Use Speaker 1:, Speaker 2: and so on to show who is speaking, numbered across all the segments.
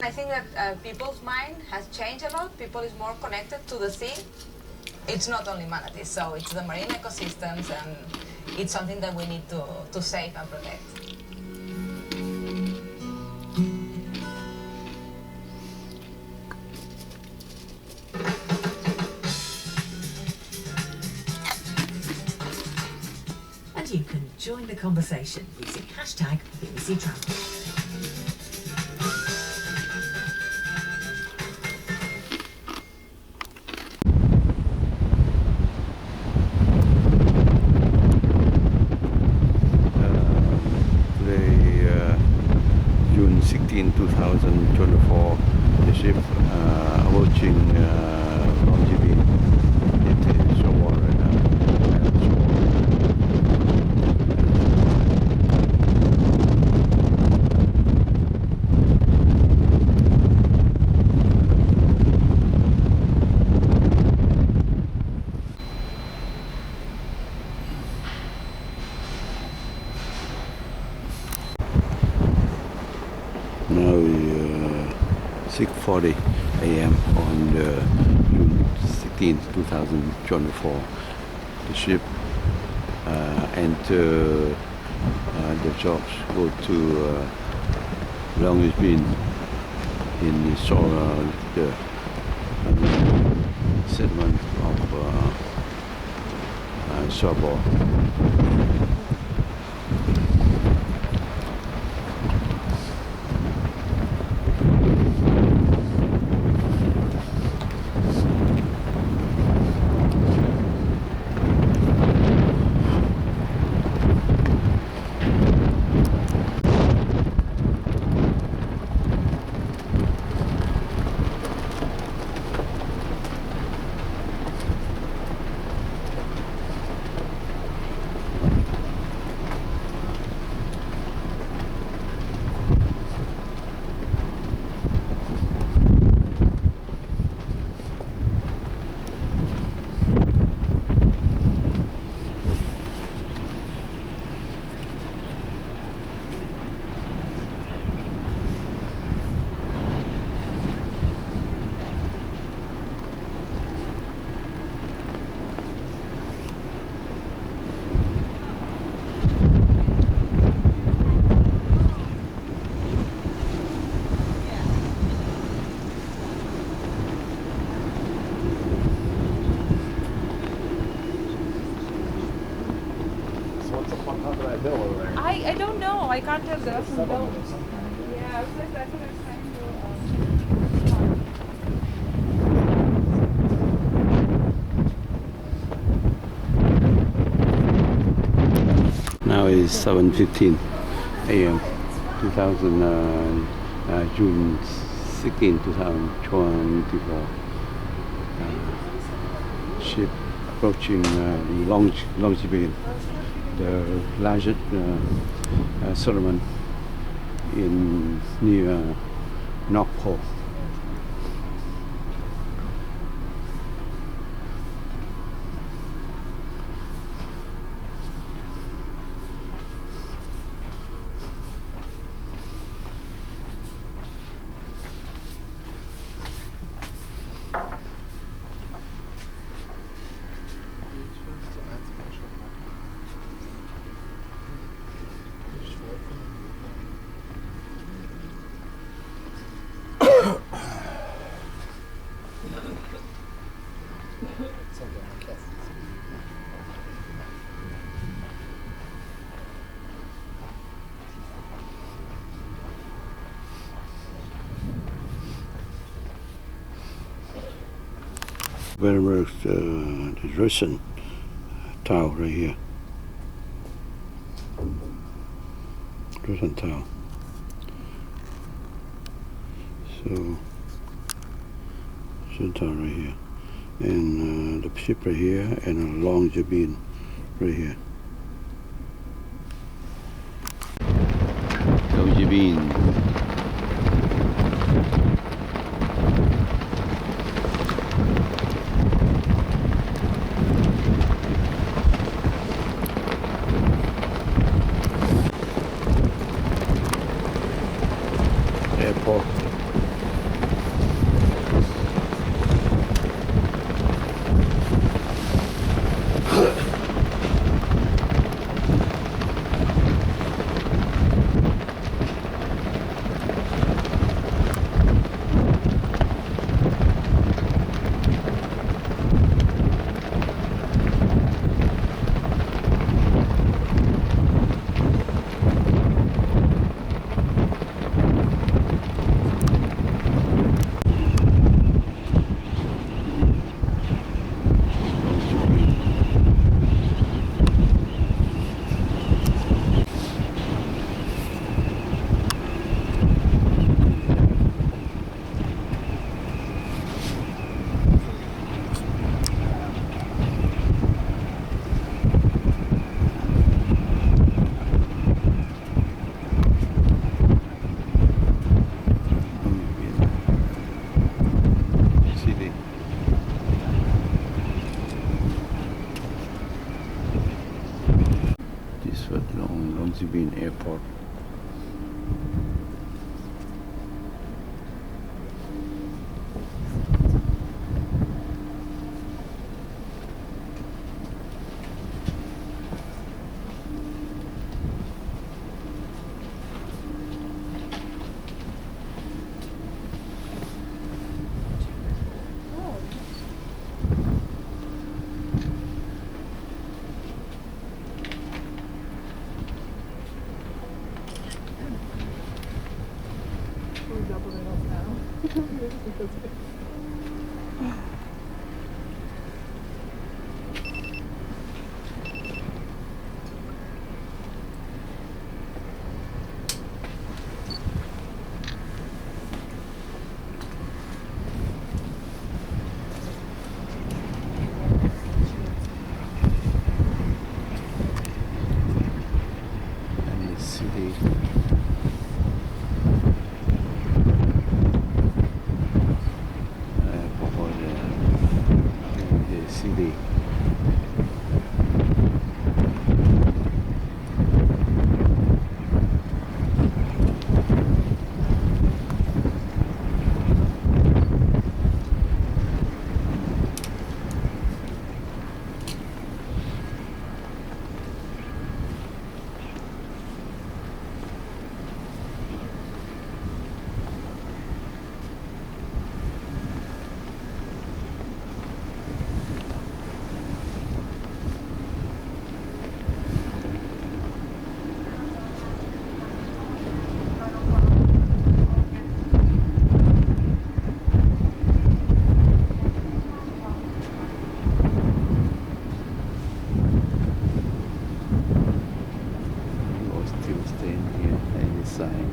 Speaker 1: I think that people's mind has changed a lot. People is more connected to the sea. It's not only manatees, so it's the marine ecosystems, and it's something that we need to save and protect.
Speaker 2: And you can join the conversation using hashtag BBC Travel.
Speaker 3: June 16, 2024, the ship approaching Longyearbyen. It is shore Now 6:40 a.m. on June 16, 2024. The ship enter the shops, go to Longyearbyen in the shore, the settlement of Sobor.
Speaker 4: I don't know. I can't tell the up and down. Yeah, that's what I was trying to.
Speaker 3: Now is 7:15 a.m. June 16, 2024. Ship approaching Longyearbyen, the largest settlement in near North Pole. Very much the Russian tile right here. Russian tile. So, Russian tile right here. And the ship right here, and a Longyearbyen right here. Longyearbyen. Airport. airport.
Speaker 4: We're doubling it up now.
Speaker 3: And the city. The city. Still staying here and the sign.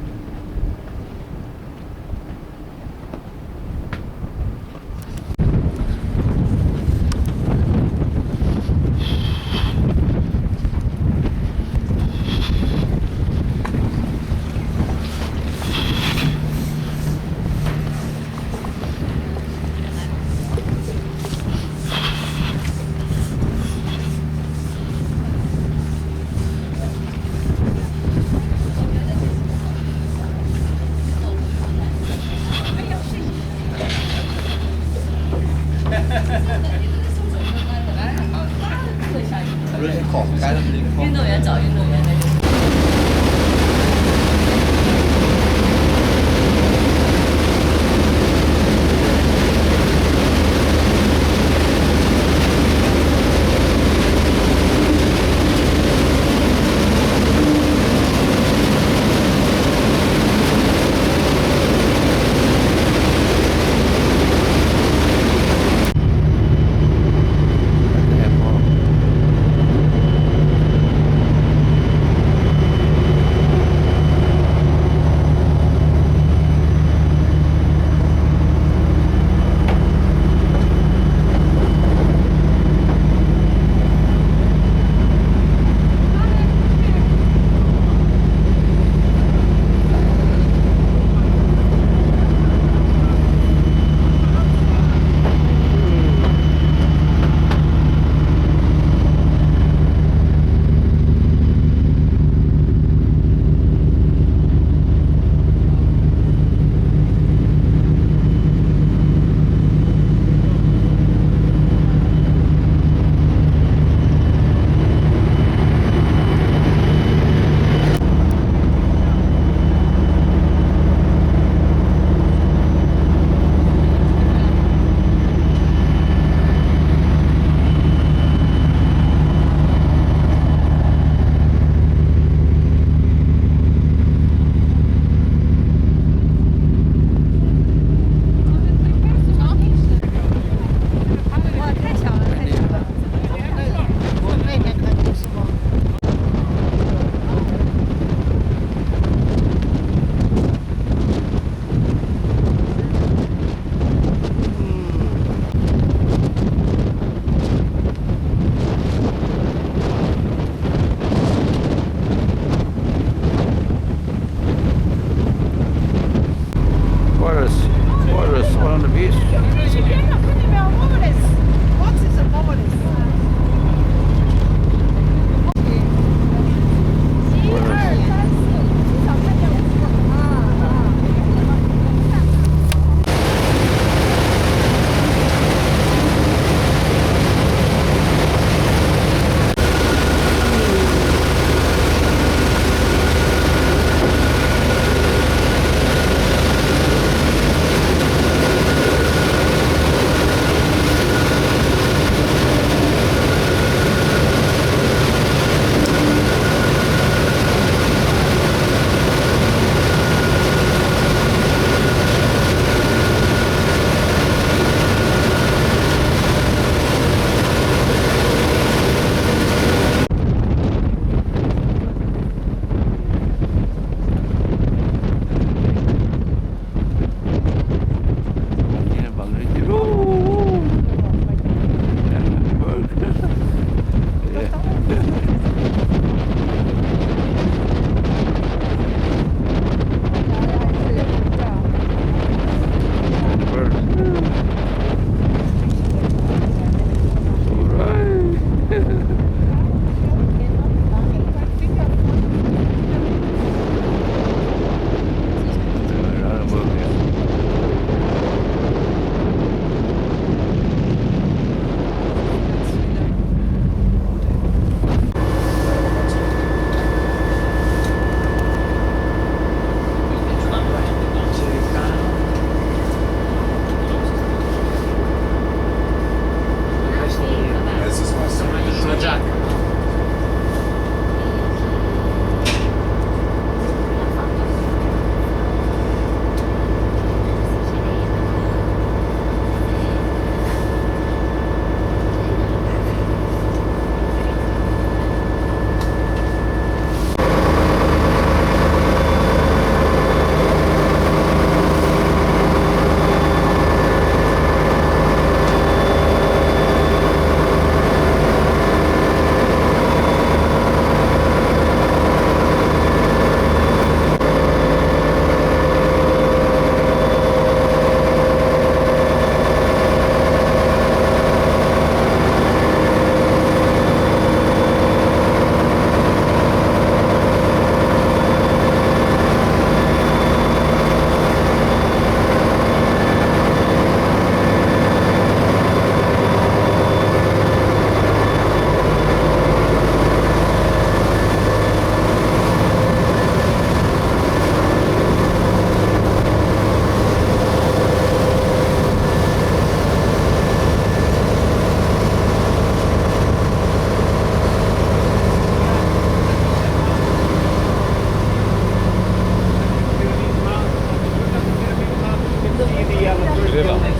Speaker 5: river.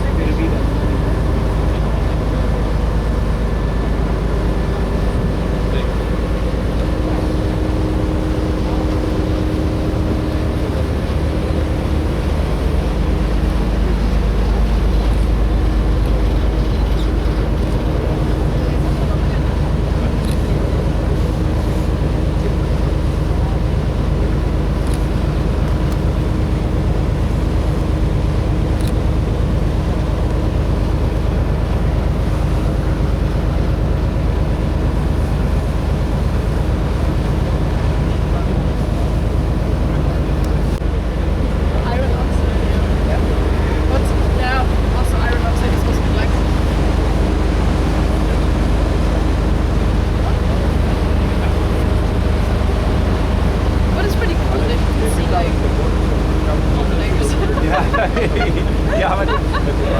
Speaker 6: Yeah, but the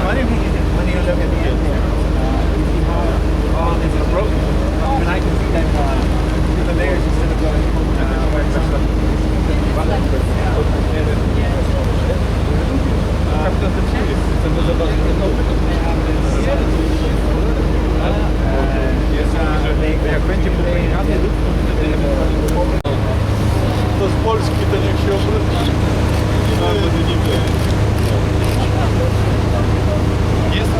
Speaker 6: funny thing is when you look at the end there, you see how all this is broken. And I can see that the layers instead of going
Speaker 5: To z Polski to niech się obróci. Albo to nie wie. Jest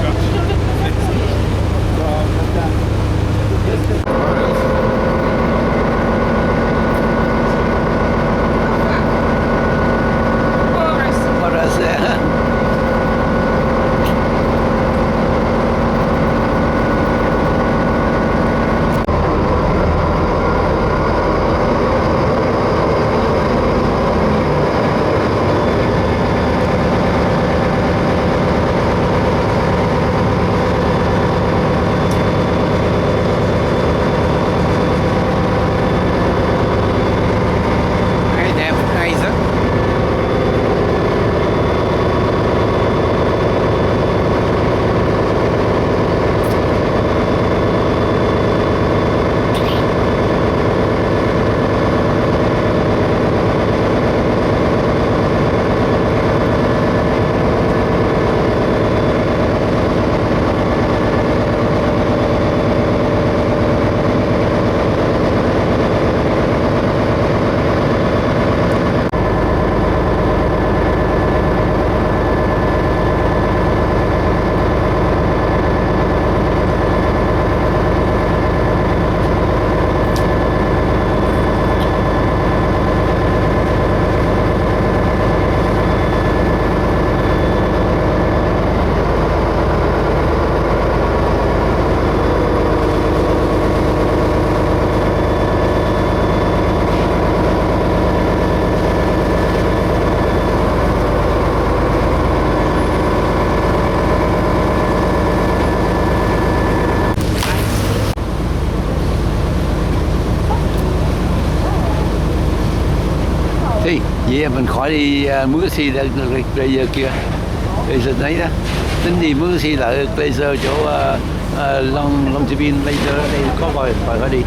Speaker 7: Thì vậy mình khỏi đi mướn xe ra bây giờ kia bây giờ đấy đó tính đi mướn xe lại bây giờ chỗ Long Chi Bin bây giờ đây có vài phải đi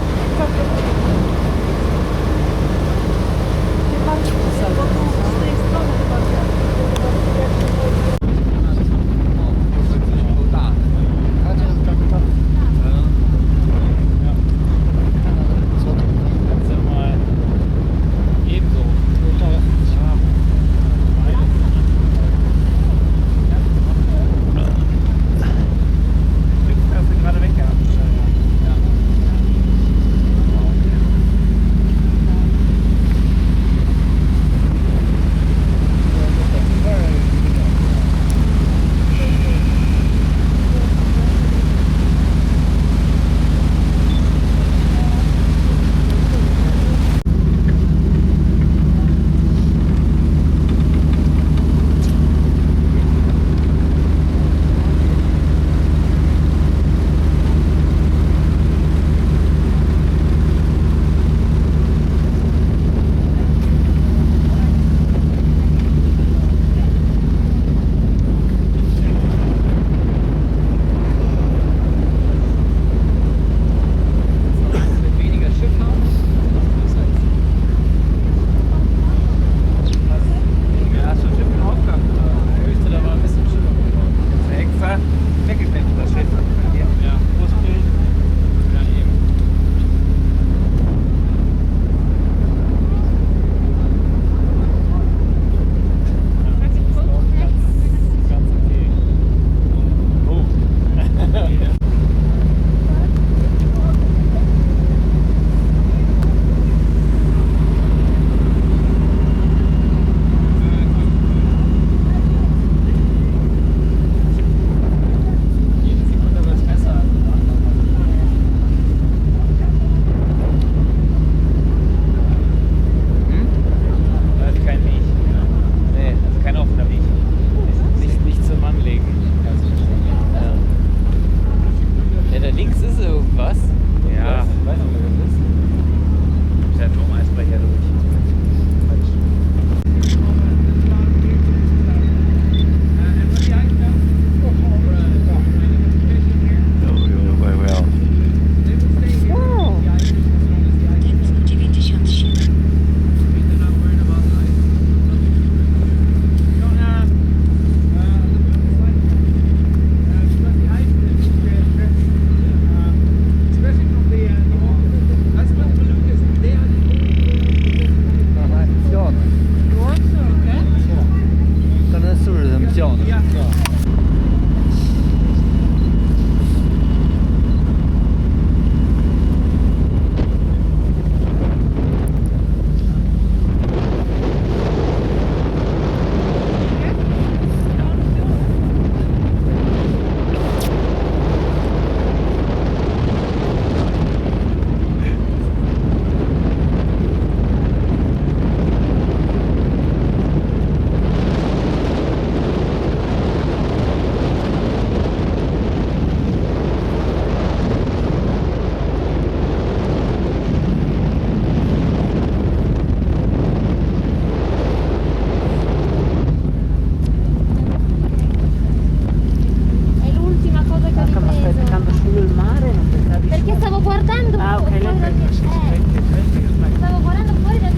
Speaker 4: È l'ultima cosa che ho ripreso.
Speaker 2: Sul mare non pensavi
Speaker 4: Perché stavo guardando fuori stavo guardando fuori dal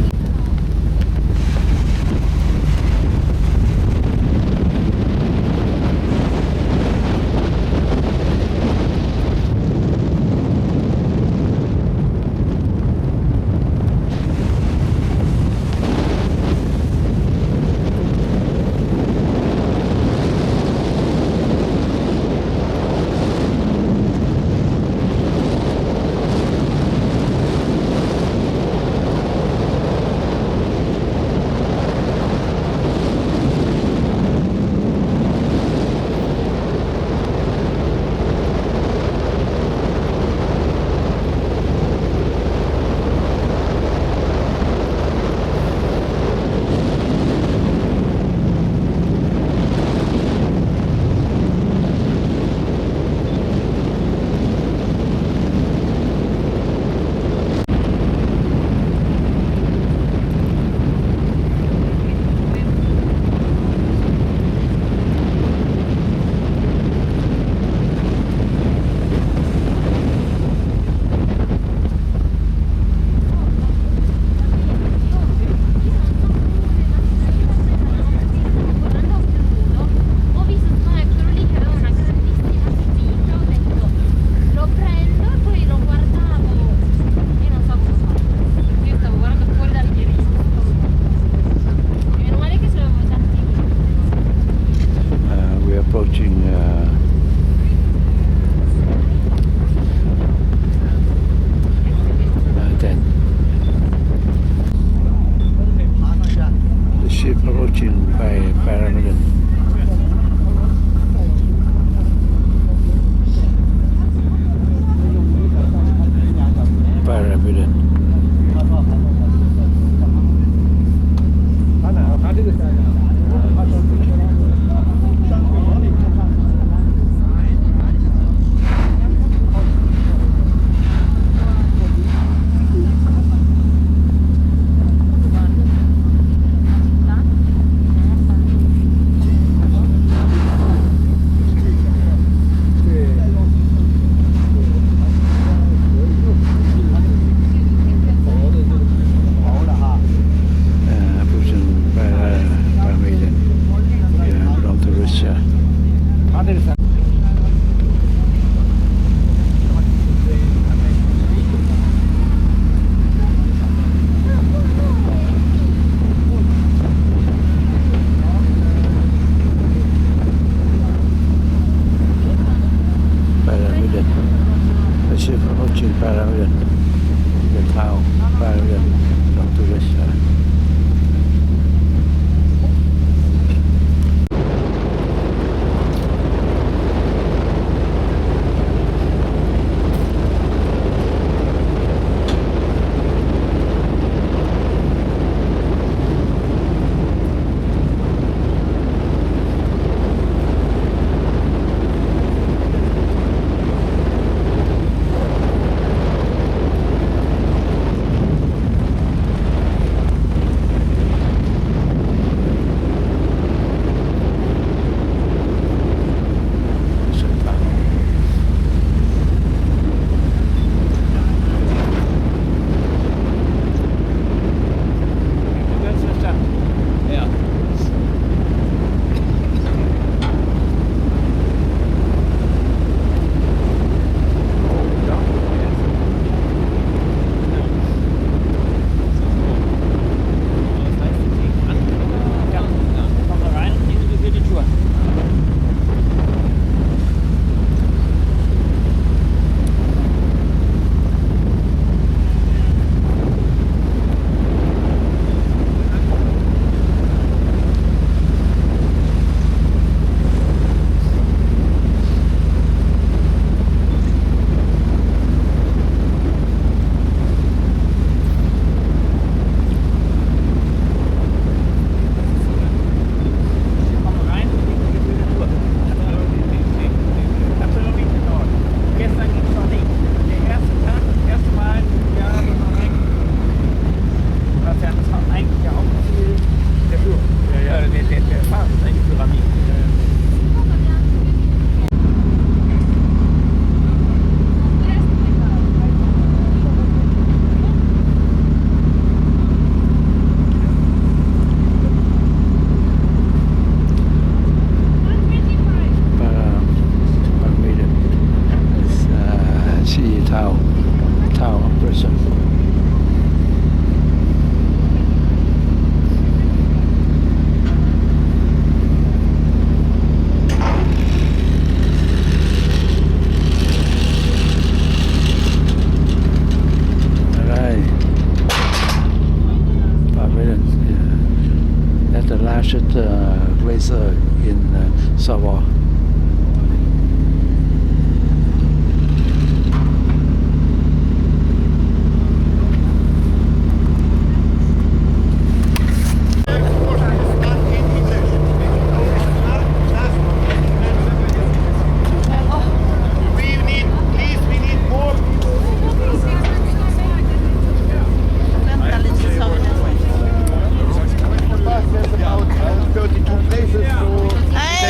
Speaker 7: Savoie.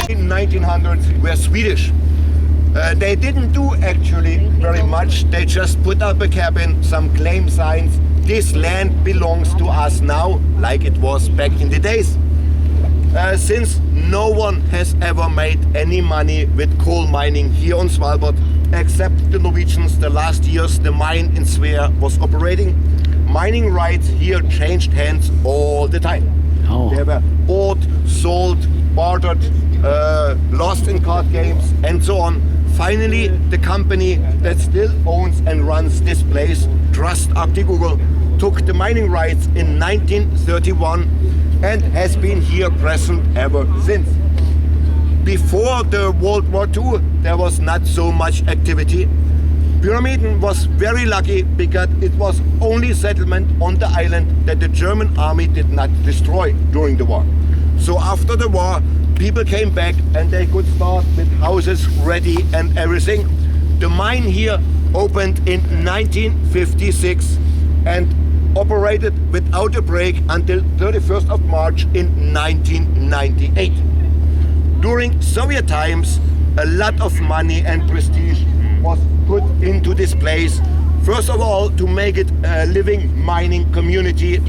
Speaker 8: In 1900s were Swedish. They didn't do actually very much. They just put up a cabin, some claim signs. This land belongs to us now, like it was back in the days. Since no one has ever made any money with coal mining here on Svalbard, except the Norwegians, the last years the mine in Svea was operating. Mining rights here changed hands all the time.
Speaker 7: Oh.
Speaker 8: They were bought, sold, bartered, lost in card games, and so on. Finally, the company that still owns and runs this place, Trust Google, took the mining rights in 1931 and has been here present ever since. Before the World War II, there was not so much activity. Pyramiden was very lucky because it was only settlement on the island that the German army did not destroy during the war. So after the war, people came back and they could start with houses ready and everything. The mine here opened in 1956 and operated without a break until 31st of March in 1998. During Soviet times, a lot of money and prestige was put into this place. First of all, to make it a living mining community,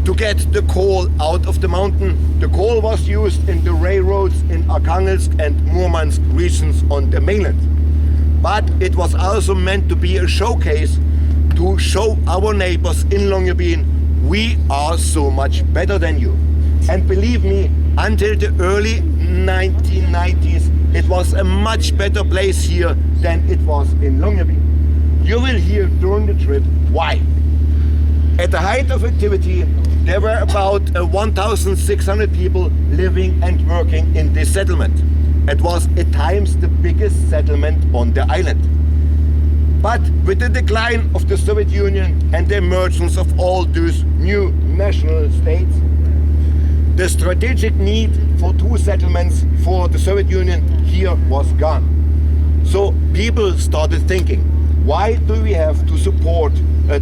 Speaker 8: to get the coal out of the mountain. The coal was used in the railroads in Arkhangelsk and Murmansk regions on the mainland. But it was also meant to be a showcase to show our neighbors in Longyearbyen, we are so much better than you. And believe me, until the early 1990s, it was a much better place here than it was in Longyearbyen. You will hear during the trip why. At the height of activity, there were about 1,600 people living and working in this settlement. It was at times the biggest settlement on the island. But with the decline of the Soviet Union and the emergence of all those new national states, the strategic need for two settlements for the Soviet Union here was gone. So people started thinking, why do we have to support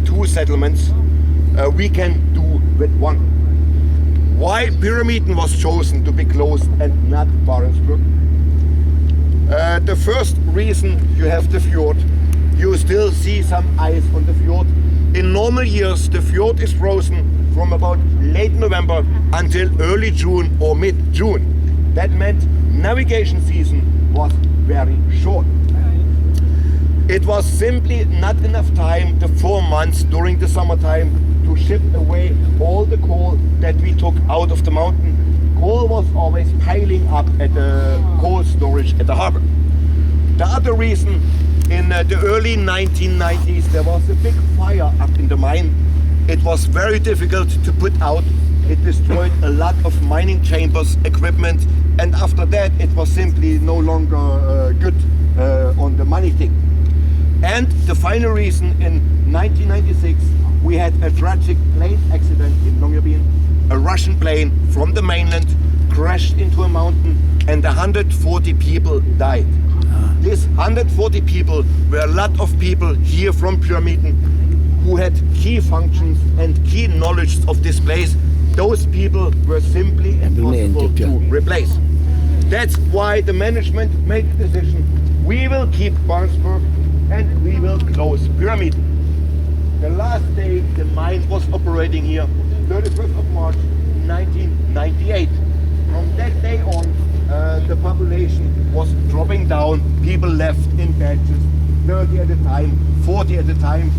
Speaker 8: two settlements we can do with one? Why Pyramiden was chosen to be closed and not Barentsburg? The first reason, you have the fjord. You still see some ice on the fjord. In normal years, the fjord is frozen from about late November until early June or mid-June. That meant navigation season was very short. It was simply not enough time, the 4 months during the summertime, to ship away all the coal that we took out of the mountain. Coal was always piling up at the coal storage at the harbor. The other reason, in the early 1990s, there was a big fire up in the mine. It was very difficult to put out. It destroyed a lot of mining chambers, equipment, and after that it was simply no longer good on the money thing. And the final reason, in 1996, we had a tragic plane accident in Longyearbyen. A Russian plane from the mainland crashed into a mountain and 140 people died. These 140 people were a lot of people here from Pyramiden who had key functions and key knowledge of this place. Those people were simply impossible to replace. That's why the management made the decision. We will keep Barentsburg and we will close Pyramiden. The last day the mine was operating here, 31st of March 1998. From that day on, the population was dropping down. People left in batches, 30 at a time, 40 at a time.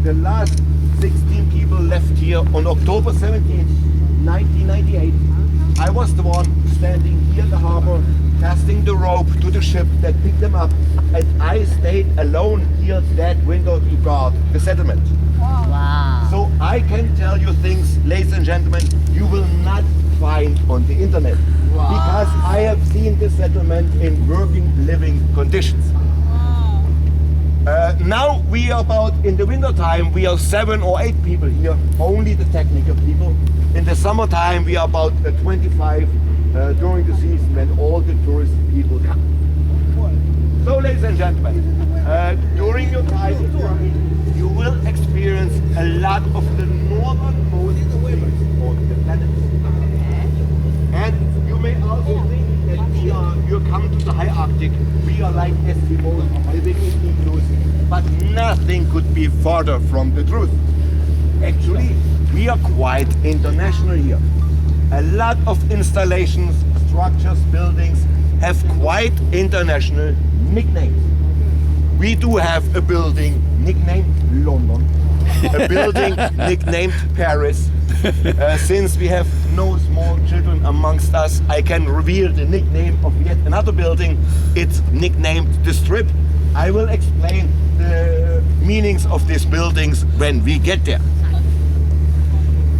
Speaker 8: The last 16 people left here on October 17, 1998. I was the one standing here at the harbor, casting the rope to the ship that picked them up, and I stayed alone here at that window to guard the settlement.
Speaker 9: Wow.
Speaker 8: So I can tell you things, ladies and gentlemen, you will not find on the internet. because I have seen this settlement in working, living conditions. Now we are about, in the winter time, we are 7 or 8 people here, only the technical people. In the summertime, we are about 25 during the season when all the tourist people come. So, ladies and gentlemen, during your time in Germany, you will experience a lot of the northernmost limits on the planet. And you may also think that you come to the high Arctic, we are like Eskimos living in igloos, but nothing could be further from the truth. Actually, we are quite international here. A lot of installations, structures, buildings have quite international nicknames. We do have a building nicknamed London, a building nicknamed Paris. Since we have no small children amongst us, I can reveal the nickname of yet another building. It's nicknamed The Strip. I will explain the meanings of these buildings when we get there.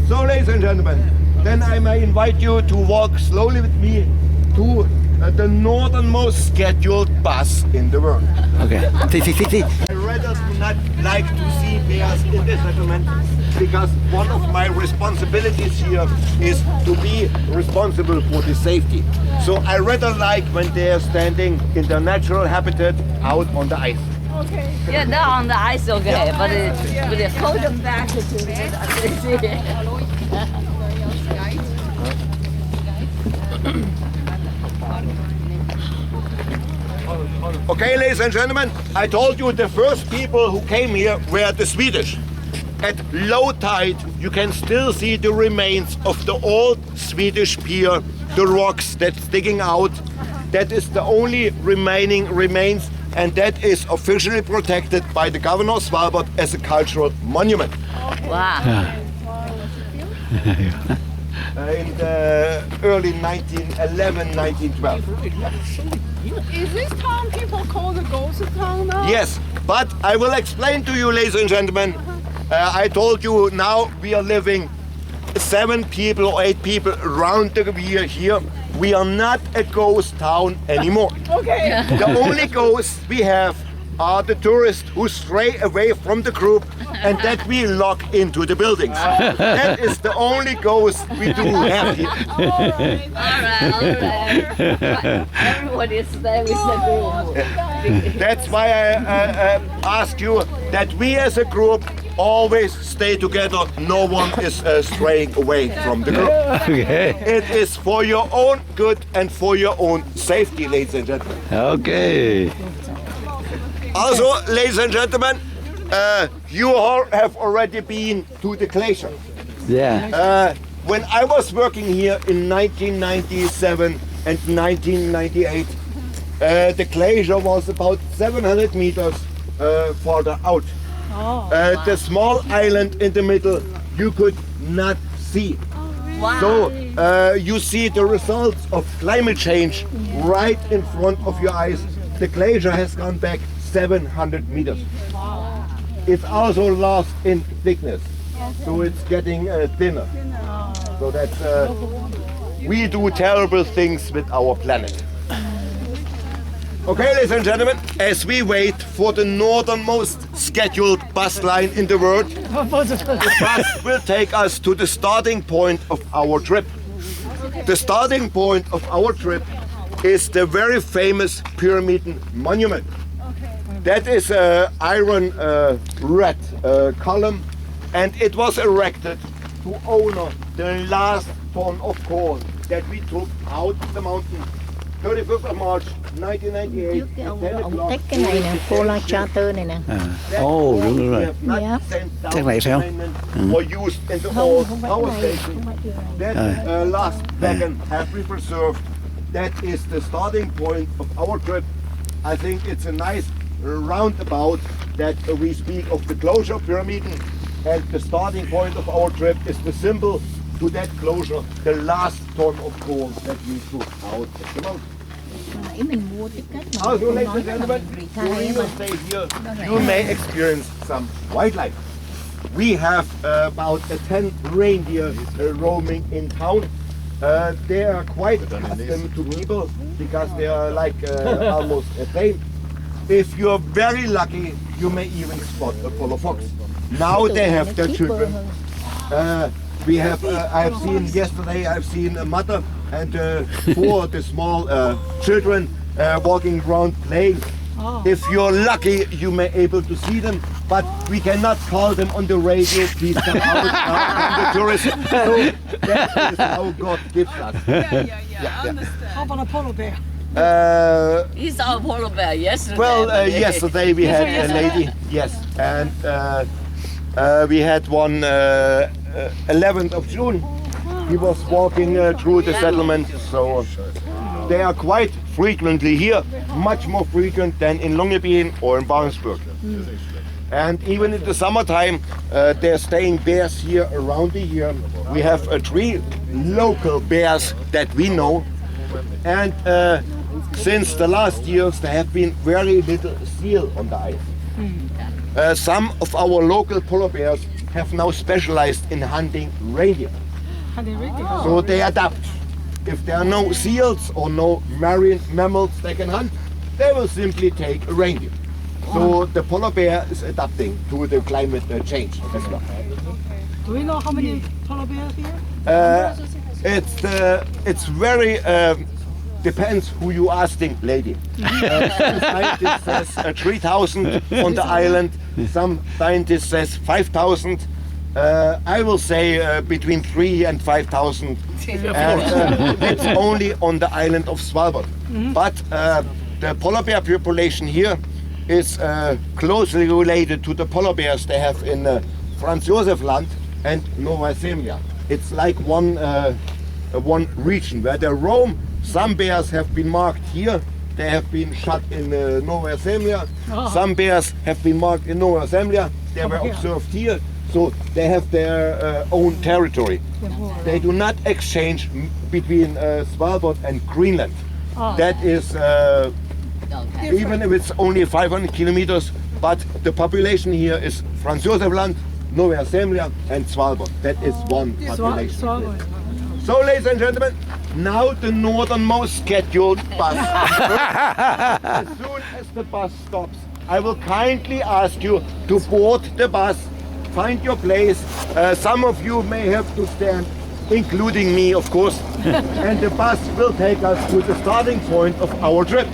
Speaker 8: So, ladies and gentlemen, then I may invite you to walk slowly with me to the northernmost scheduled bus in the world.
Speaker 7: Okay. See.
Speaker 8: I rather do not like to see bears in the settlement because one of my responsibilities here is to be responsible for the safety. So I rather like when they are standing in their natural habitat out on the ice.
Speaker 4: Okay.
Speaker 9: Yeah, they're on the ice, okay, but they hold them back to the
Speaker 8: Okay, ladies and gentlemen, I told you the first people who came here were the Swedish. At low tide, you can still see the remains of the old Swedish pier, the rocks that's sticking out. That is the only remaining remains, and that is officially protected by the governor of Svalbard as a cultural monument.
Speaker 9: Wow.
Speaker 8: In the early 1911, 1912.
Speaker 4: Is this town people call the ghost town now?
Speaker 8: Yes, but I will explain to you, ladies and gentlemen. I told you now we are living 7 people or 8 people around the year here. We are not a ghost town anymore.
Speaker 4: Okay.
Speaker 8: The only ghosts we have are the tourists who stray away from the group and that we lock into the buildings. That is the only ghost we do have here.
Speaker 9: All right. Everyone is there with the group.
Speaker 8: That's why I ask you that we as a group always stay together. No one is straying away from the group.
Speaker 7: Okay.
Speaker 8: It is for your own good and for your own safety, ladies and gentlemen.
Speaker 7: Okay.
Speaker 8: Also, ladies and gentlemen, you all have already been to the glacier.
Speaker 7: Yeah.
Speaker 8: When I was working here in 1997 and 1998, the glacier was about 700 meters further out. The small island in the middle you could not see.
Speaker 9: Wow.
Speaker 8: So you see the results of climate change right in front of your eyes. The glacier has gone back 700 meters. It's also lost in thickness, so it's getting thinner. So that's we do terrible things with our planet. Okay, ladies and gentlemen, as we wait for the northernmost scheduled bus line in the world, the bus will take us to the starting point of our trip. The starting point of our trip is the very famous Pyramid Monument. That is an iron red column, and it was erected to honor the last ton of coal that we took out of the mountain. 31st of March 1998.
Speaker 10: Trước ông thích cái này nè, Cola Charter này nè.
Speaker 7: Ồ, đúng rồi.
Speaker 8: Chắc
Speaker 7: này sao?
Speaker 8: That last wagon have we preserved. That is the starting point of our trip. I think it's a nice roundabout that we speak of the closure pyramid, and the starting point of our trip is the symbol to that closure, the last ton of coal that we took out of the mountain. Also, ladies and gentlemen, during your stay here, you may experience some wildlife. We have about 10 reindeer roaming in town. They are quite accustomed to people because they are like almost a tame. If you're very lucky, you may even spot a polo fox. Now they have their children. We have. I've seen yesterday. I've seen a mother and 4 of the small children walking around playing. If you're lucky, you may able to see them, but we cannot call them on the radio. Please come out from the tourists. So that is how God gives us.
Speaker 11: How about a polar bear?
Speaker 9: He saw a polar bear yesterday.
Speaker 8: Well, yesterday we had a lady. Yes, and we had one 11th of June. He was walking through the settlement, so they are quite frequently here, much more frequent than in Longyearbyen or in Barentsburg. And even in the summertime, they're staying bears here around the year. We have 3 local bears that we know, and since the last years there have been very little seal on the ice. Some of our local polar bears have now specialized in hunting reindeer. So they adapt. If there are no seals or no marine mammals they can hunt, they will simply take a reindeer. So the polar bear is adapting to the climate change as well.
Speaker 11: Do we know how many polar bears here?
Speaker 8: It's very depends who you asking, lady. Some scientist says 3,000 on the island. Some scientist says 5,000. I will say between 3,000 and 5,000. It's only on the island of Svalbard. But the polar bear population here is closely related to the polar bears they have in Franz Josef Land and Nova Zemlya. It's like one region where they roam. Some bears have been marked here. They have been shot in Nova Zemlya. Some bears have been marked in Nova Zemlya. They were observed here. So they have their own territory. They do not exchange between Svalbard and Greenland. That is, even if it's only 500 kilometers, but the population here is Franz Josef Land, Nova Zemlya and Svalbard. That is one population. So ladies and gentlemen, now the northernmost scheduled bus. As soon as the bus stops, I will kindly ask you to board the bus. Find your place. Some of you may have to stand, including me, of course. And the bus will take us to the starting point of our trip.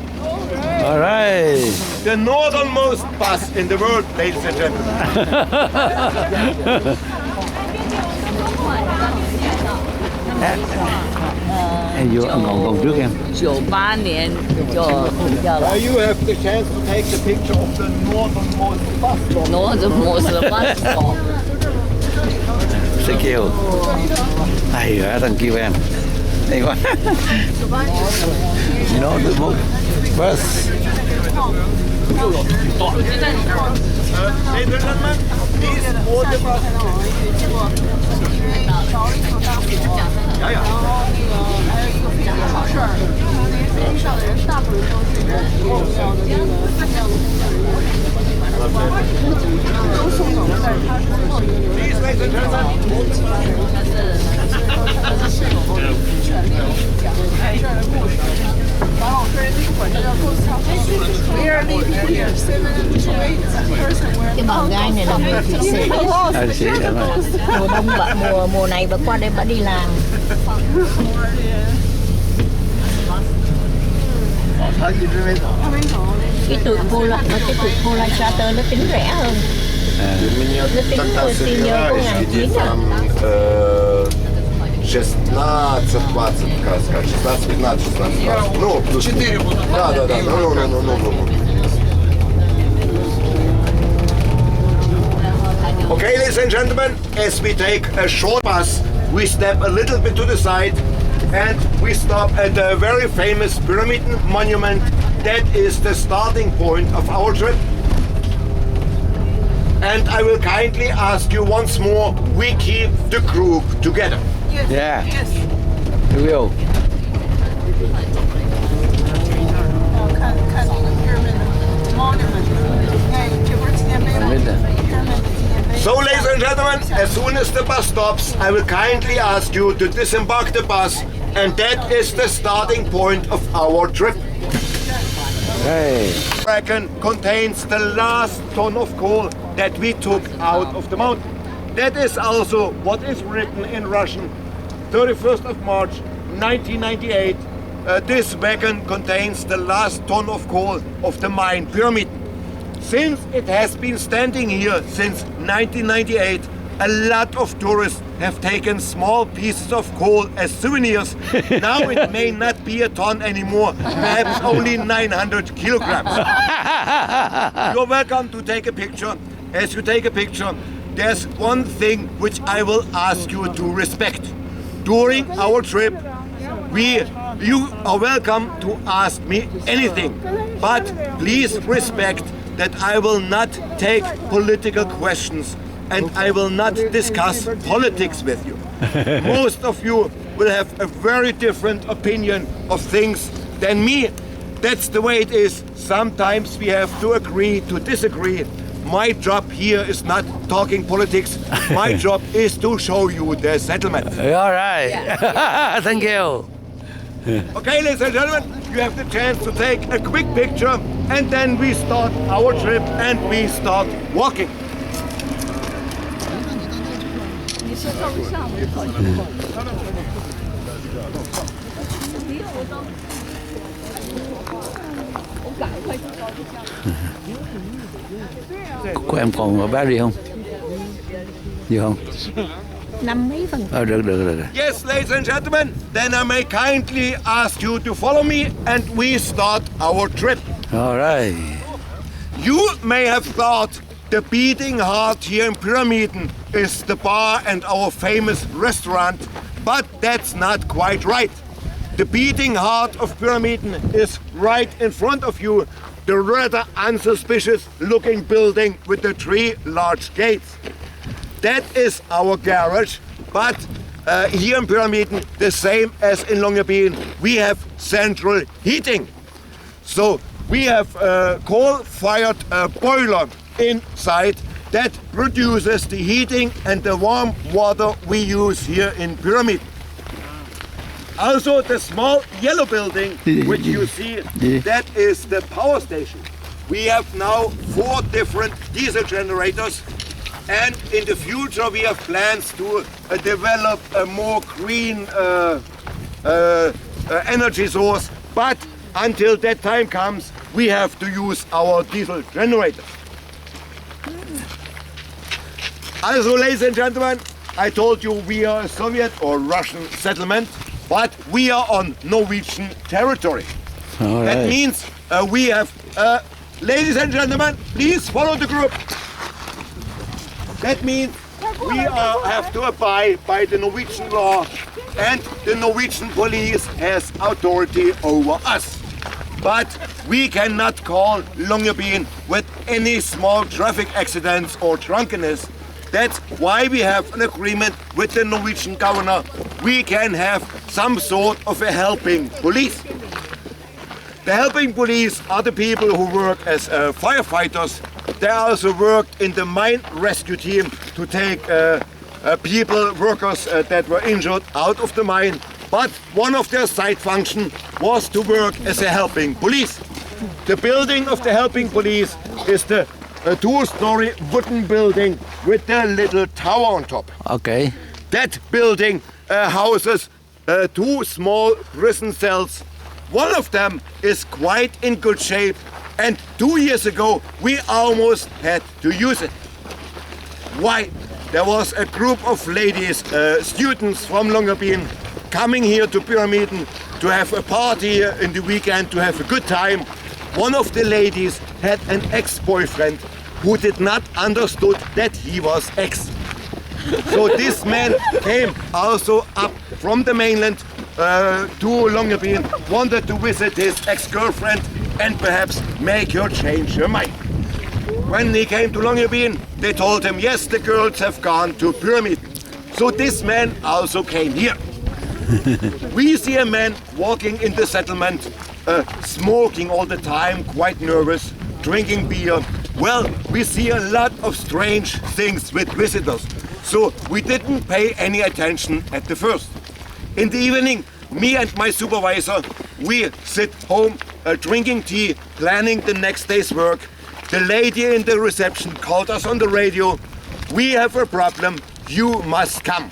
Speaker 7: All right.
Speaker 8: The northernmost bus in the world, ladies and gentlemen.
Speaker 7: Em vô ăn còn trước em.
Speaker 9: 98年就比较了。
Speaker 8: You have the chance to take the picture of the northernmost bus stop.
Speaker 9: Northernmost bus stop.
Speaker 7: Sẽ kêu. Hay quá, thằng kêu em. Hay quá. Northernmost bus.
Speaker 8: Ladies and gentlemen, please board the bus. Please, ladies and
Speaker 10: Cái bạn gái này là người Thụy Sĩ. Mùa này bà qua đây bà đi làm. Cái tụi Polar Charter nó tính rẻ hơn. Nó tính senior có 1.900.
Speaker 8: 16, 20 каска, 16, 15, 16. Ну, плюс. 4 будут. Да. Ну. Okay, ladies and gentlemen, as we take a short bus, we step a little bit to the side and we stop at a very famous pyramid monument. That is the starting point of our trip. And I will kindly ask you once more, we keep the group together.
Speaker 11: Yes.
Speaker 7: Yeah.
Speaker 11: Yes.
Speaker 7: We will.
Speaker 8: So, ladies and gentlemen, as soon as the bus stops, I will kindly ask you to disembark the bus And that is the starting point of our trip.
Speaker 7: Hey.
Speaker 8: Wagon contains the last ton of coal that we took out of the mountain. That is also what is written in Russian, 31st of March 1998. This wagon contains the last ton of coal of the mine Pyramid. Since it has been standing here since 1998, a lot of tourists have taken small pieces of coal as souvenirs. Now it may not be a ton anymore, perhaps only 900 kilograms. You're welcome to take a picture. As you take a picture, there's one thing which I will ask you to respect. During our trip, you are welcome to ask me anything, but please respect that I will not take political questions and I will not discuss politics with you. Most of you will have a very different opinion of things than me. That's the way it is. Sometimes we have to agree to disagree. My job here is not talking politics. My job is to show you the settlement.
Speaker 7: All right. Yeah. Thank you.
Speaker 8: Okay, ladies and gentlemen, you have the chance to take a quick picture and then we start our trip and we start walking.
Speaker 7: Của em còn battery không? Gì không?
Speaker 10: 50 phần.
Speaker 7: Được.
Speaker 8: Yes, ladies and gentlemen, then I may kindly ask you to follow me and we start our trip.
Speaker 7: All right.
Speaker 8: You may have thought the beating heart here in Pyramiden is the bar and our famous restaurant, but that's not quite right. The beating heart of Pyramiden is right in front of you, the rather unsuspicious looking building with the 3 large gates. That is our garage, but here in Pyramiden, the same as in Longyearbyen, we have central heating. So we have a coal-fired boiler inside that produces the heating and the warm water we use here in Pyramid. Also the small yellow building which you see, that is the power station. We have now 4 different diesel generators, and in the future we have plans to develop a more green energy source, but until that time comes we have to use our diesel generators. Also, ladies and gentlemen, I told you we are a Soviet or Russian settlement, but we are on Norwegian territory.
Speaker 7: All right.
Speaker 8: That means we have, ladies and gentlemen, please follow the group. That means we have to abide by the Norwegian law, and the Norwegian police has authority over us. But we cannot call Longyearbyen with any small traffic accidents or drunkenness. That's why we have an agreement with the Norwegian governor. We can have some sort of a helping police. The helping police are the people who work as firefighters. They also worked in the mine rescue team to take workers that were injured out of the mine. But one of their side functions was to work as a helping police. The building of the helping police is the a 2-story wooden building with a little tower on top.
Speaker 7: Okay.
Speaker 8: That building houses 2 small prison cells. One of them is quite in good shape, and 2 years ago we almost had to use it. Why? There was a group of ladies, students from Longyearbyen, coming here to Pyramiden to have a party in the weekend, to have a good time. One of the ladies had an ex-boyfriend who did not understood that he was ex. So this man came also up from the mainland to Longyearbyen, wanted to visit his ex-girlfriend and perhaps make her change her mind. When he came to Longyearbyen, they told him, yes, the girls have gone to Pyramid. So this man also came here. We see a man walking in the settlement, smoking all the time, quite nervous, drinking beer. Well, we see a lot of strange things with visitors, so we didn't pay any attention at the first. In the evening, me and my supervisor, we sit home drinking tea, planning the next day's work. The lady in the reception called us on the radio. We have a problem, you must come.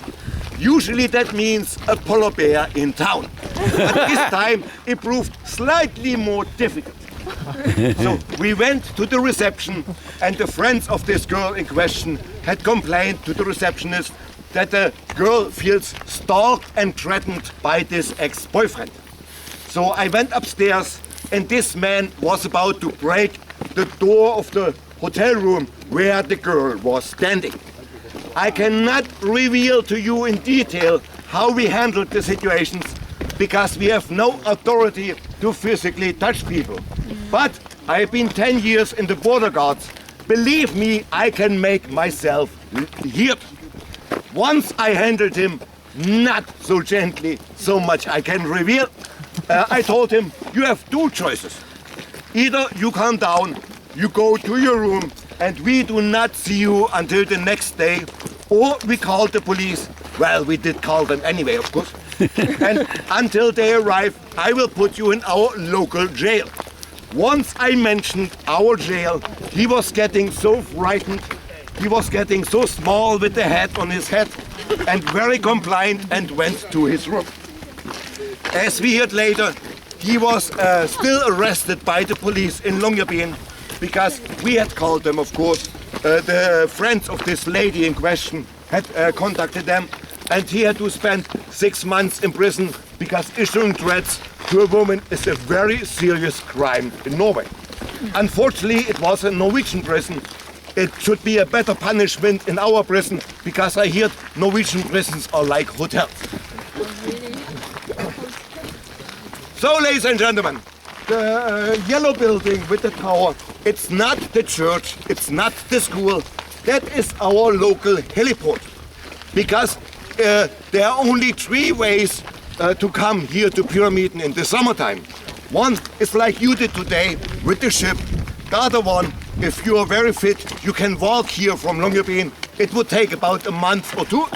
Speaker 8: Usually that means a polar bear in town. But this time it proved slightly more difficult. So we went to the reception, and the friends of this girl in question had complained to the receptionist that the girl feels stalked and threatened by this ex-boyfriend. So I went upstairs, and this man was about to break the door of the hotel room where the girl was standing. I cannot reveal to you in detail how we handled the situations because we have no authority to physically touch people. But I've been 10 years in the border guards. Believe me, I can make myself heard. Once I handled him, not so gently, so much I can reveal. I told him, you have two choices. Either you calm down, you go to your room, and we do not see you until the next day, or we call the police. Well, we did call them anyway, of course. And until they arrive, I will put you in our local jail. Once I mentioned our jail, he was getting so frightened. He was getting so small with the hat on his head and very compliant and went to his room. As we heard later, he was still arrested by the police in Longyearbyen because we had called them, of course. The friends of this lady in question had contacted them, and he had to spend 6 months in prison because issuing threats to a woman is a very serious crime in Norway. Unfortunately, it was a Norwegian prison. It should be a better punishment in our prison because I heard Norwegian prisons are like hotels. So, ladies and gentlemen, the yellow building with the tower, it's not the church, it's not the school, that is our local heliport. Because there are only 3 ways to come here to Pyramiden in the summertime. One is like you did today with the ship. The other one, if you are very fit, you can walk here from Longyearbyen. It would take about a month or 2.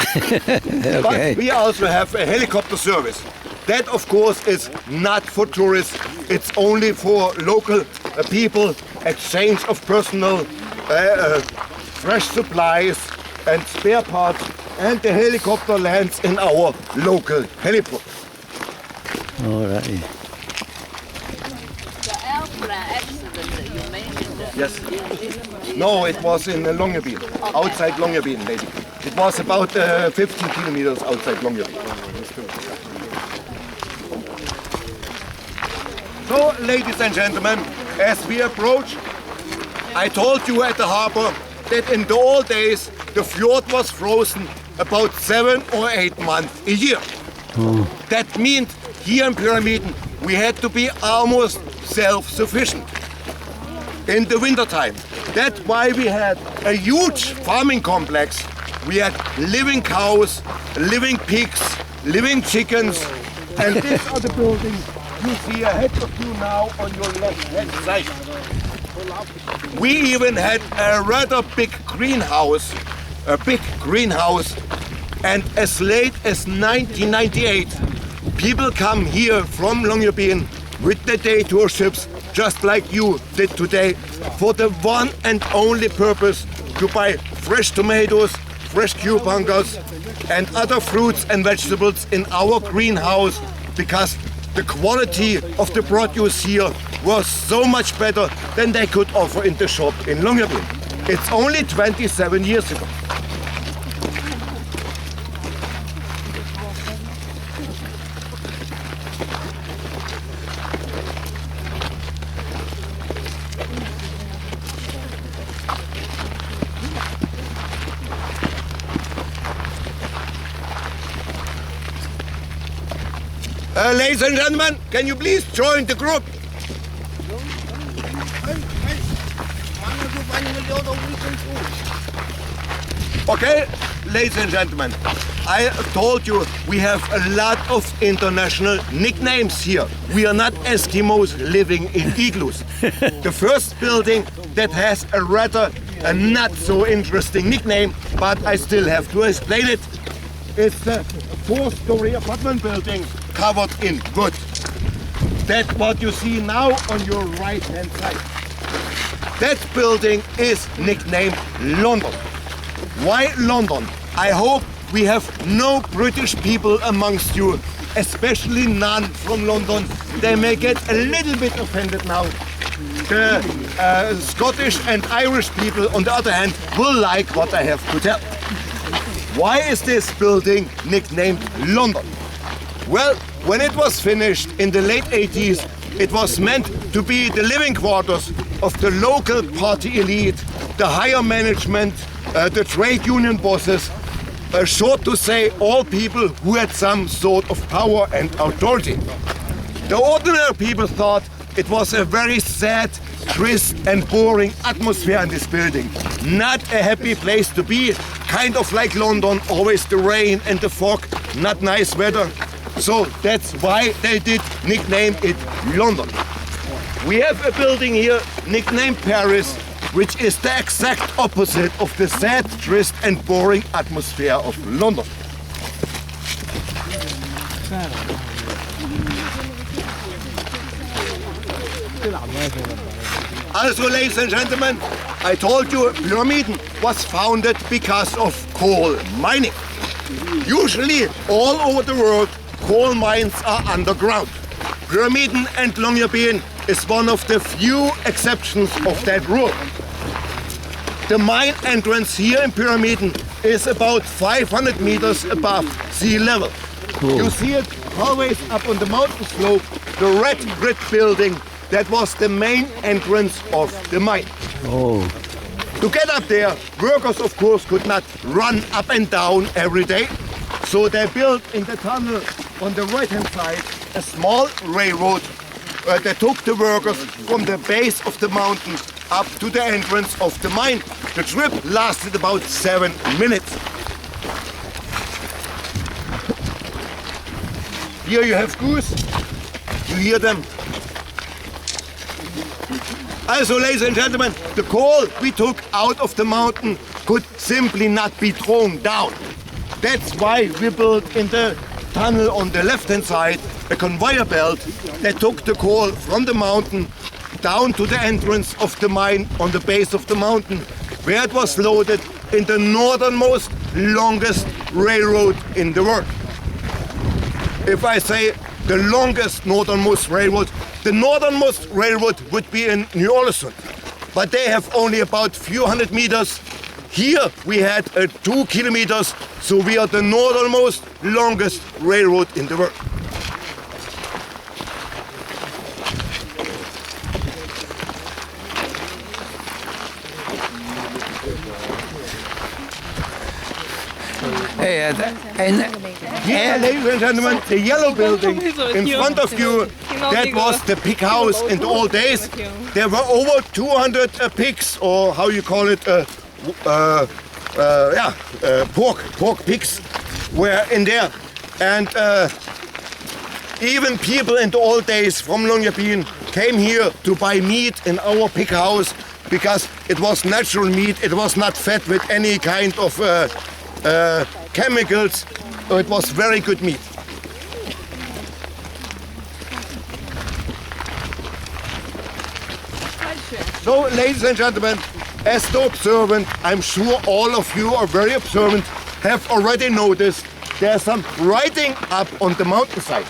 Speaker 7: Okay.
Speaker 8: But we also have a helicopter service. That, of course, is not for tourists. It's only for local people, exchange of personal, fresh supplies and spare parts. And the helicopter lands in our local heliport.
Speaker 7: All right.
Speaker 9: The Alpla accident that you mentioned.
Speaker 8: Yes. No, it was in Longyearbyen, outside Longyearbyen, lady. It was about 15 kilometers outside Longyearbyen. So, ladies and gentlemen, as we approach, I told you at the harbor that in the old days the fjord was frozen about 7 or 8 months a year. That meant here in Pyramiden we had to be almost self-sufficient in the wintertime. That's why we had a huge farming complex. We had living cows, living pigs, living chickens, and these are the buildings you see ahead of you now on your left-hand side. We even had a rather big greenhouse, and as late as 1998, people come here from Longyearbyen with the day tour ships, just like you did today, for the one and only purpose to buy fresh tomatoes, fresh cucumbers, and other fruits and vegetables in our greenhouse, because the quality of the produce here was so much better than they could offer in the shop in Longyearbyen. It's only 27 years ago. Ladies and gentlemen, can you please join the group? Okay, ladies and gentlemen, I told you we have a lot of international nicknames here. We are not Eskimos living in igloos. The first building that has a rather not so interesting nickname, but I still have to explain it. It's the 4-story apartment building covered in wood. That's what you see now on your right-hand side. That building is nicknamed London. Why London? I hope we have no British people amongst you, especially none from London. They may get a little bit offended now. The Scottish and Irish people, on the other hand, will like what I have to tell. Why is this building nicknamed London? Well, when it was finished in the late 80s, it was meant to be the living quarters of the local party elite, the higher management, the trade union bosses, short to say, all people who had some sort of power and authority. The ordinary people thought it was a very sad, trist and boring atmosphere in this building. Not a happy place to be, kind of like London, always the rain and the fog, not nice weather. So that's why they did nickname it London. We have a building here nicknamed Paris, which is the exact opposite of the sad, trist and boring atmosphere of London. Also, ladies and gentlemen, I told you Pyramiden was founded because of coal mining. Usually, all over the world, coal mines are underground. Pyramiden and Longyearbyen is one of the few exceptions of that rule. The mine entrance here in Pyramiden is about 500 meters above sea level. Cool. You see it always up on the mountain slope, the red brick building. That was the main entrance of the mine. Oh. To get up there, workers of course could not run up and down every day. So they built in the tunnel on the right hand side a small railroad that took the workers from the base of the mountain up to the entrance of the mine. The trip lasted about 7 minutes. Here you have goose. You hear them. Also, ladies and gentlemen, the coal we took out of the mountain could simply not be thrown down. That's why we built in the tunnel on the left-hand side a conveyor belt that took the coal from the mountain down to the entrance of the mine on the base of the mountain, where it was loaded in the northernmost, longest railroad in the world. If I say the longest northernmost railroad, the northernmost railroad would be in New Orleans, but they have only about a few hundred meters. Here we had 2 kilometers, so we are the northernmost, longest railroad in the world. Here, ladies and gentlemen, the yellow building in front of you, that was the pig house in the old days. There were over 200 pigs, or how you call it, pork pigs were in there. And even people in the old days from Longyearbyen came here to buy meat in our pig house because it was natural meat. It was not fed with any kind of chemicals. It was very good meat. So, ladies and gentlemen, as the observant, I'm sure all of you are very observant, have already noticed there's some writing up on the mountainside,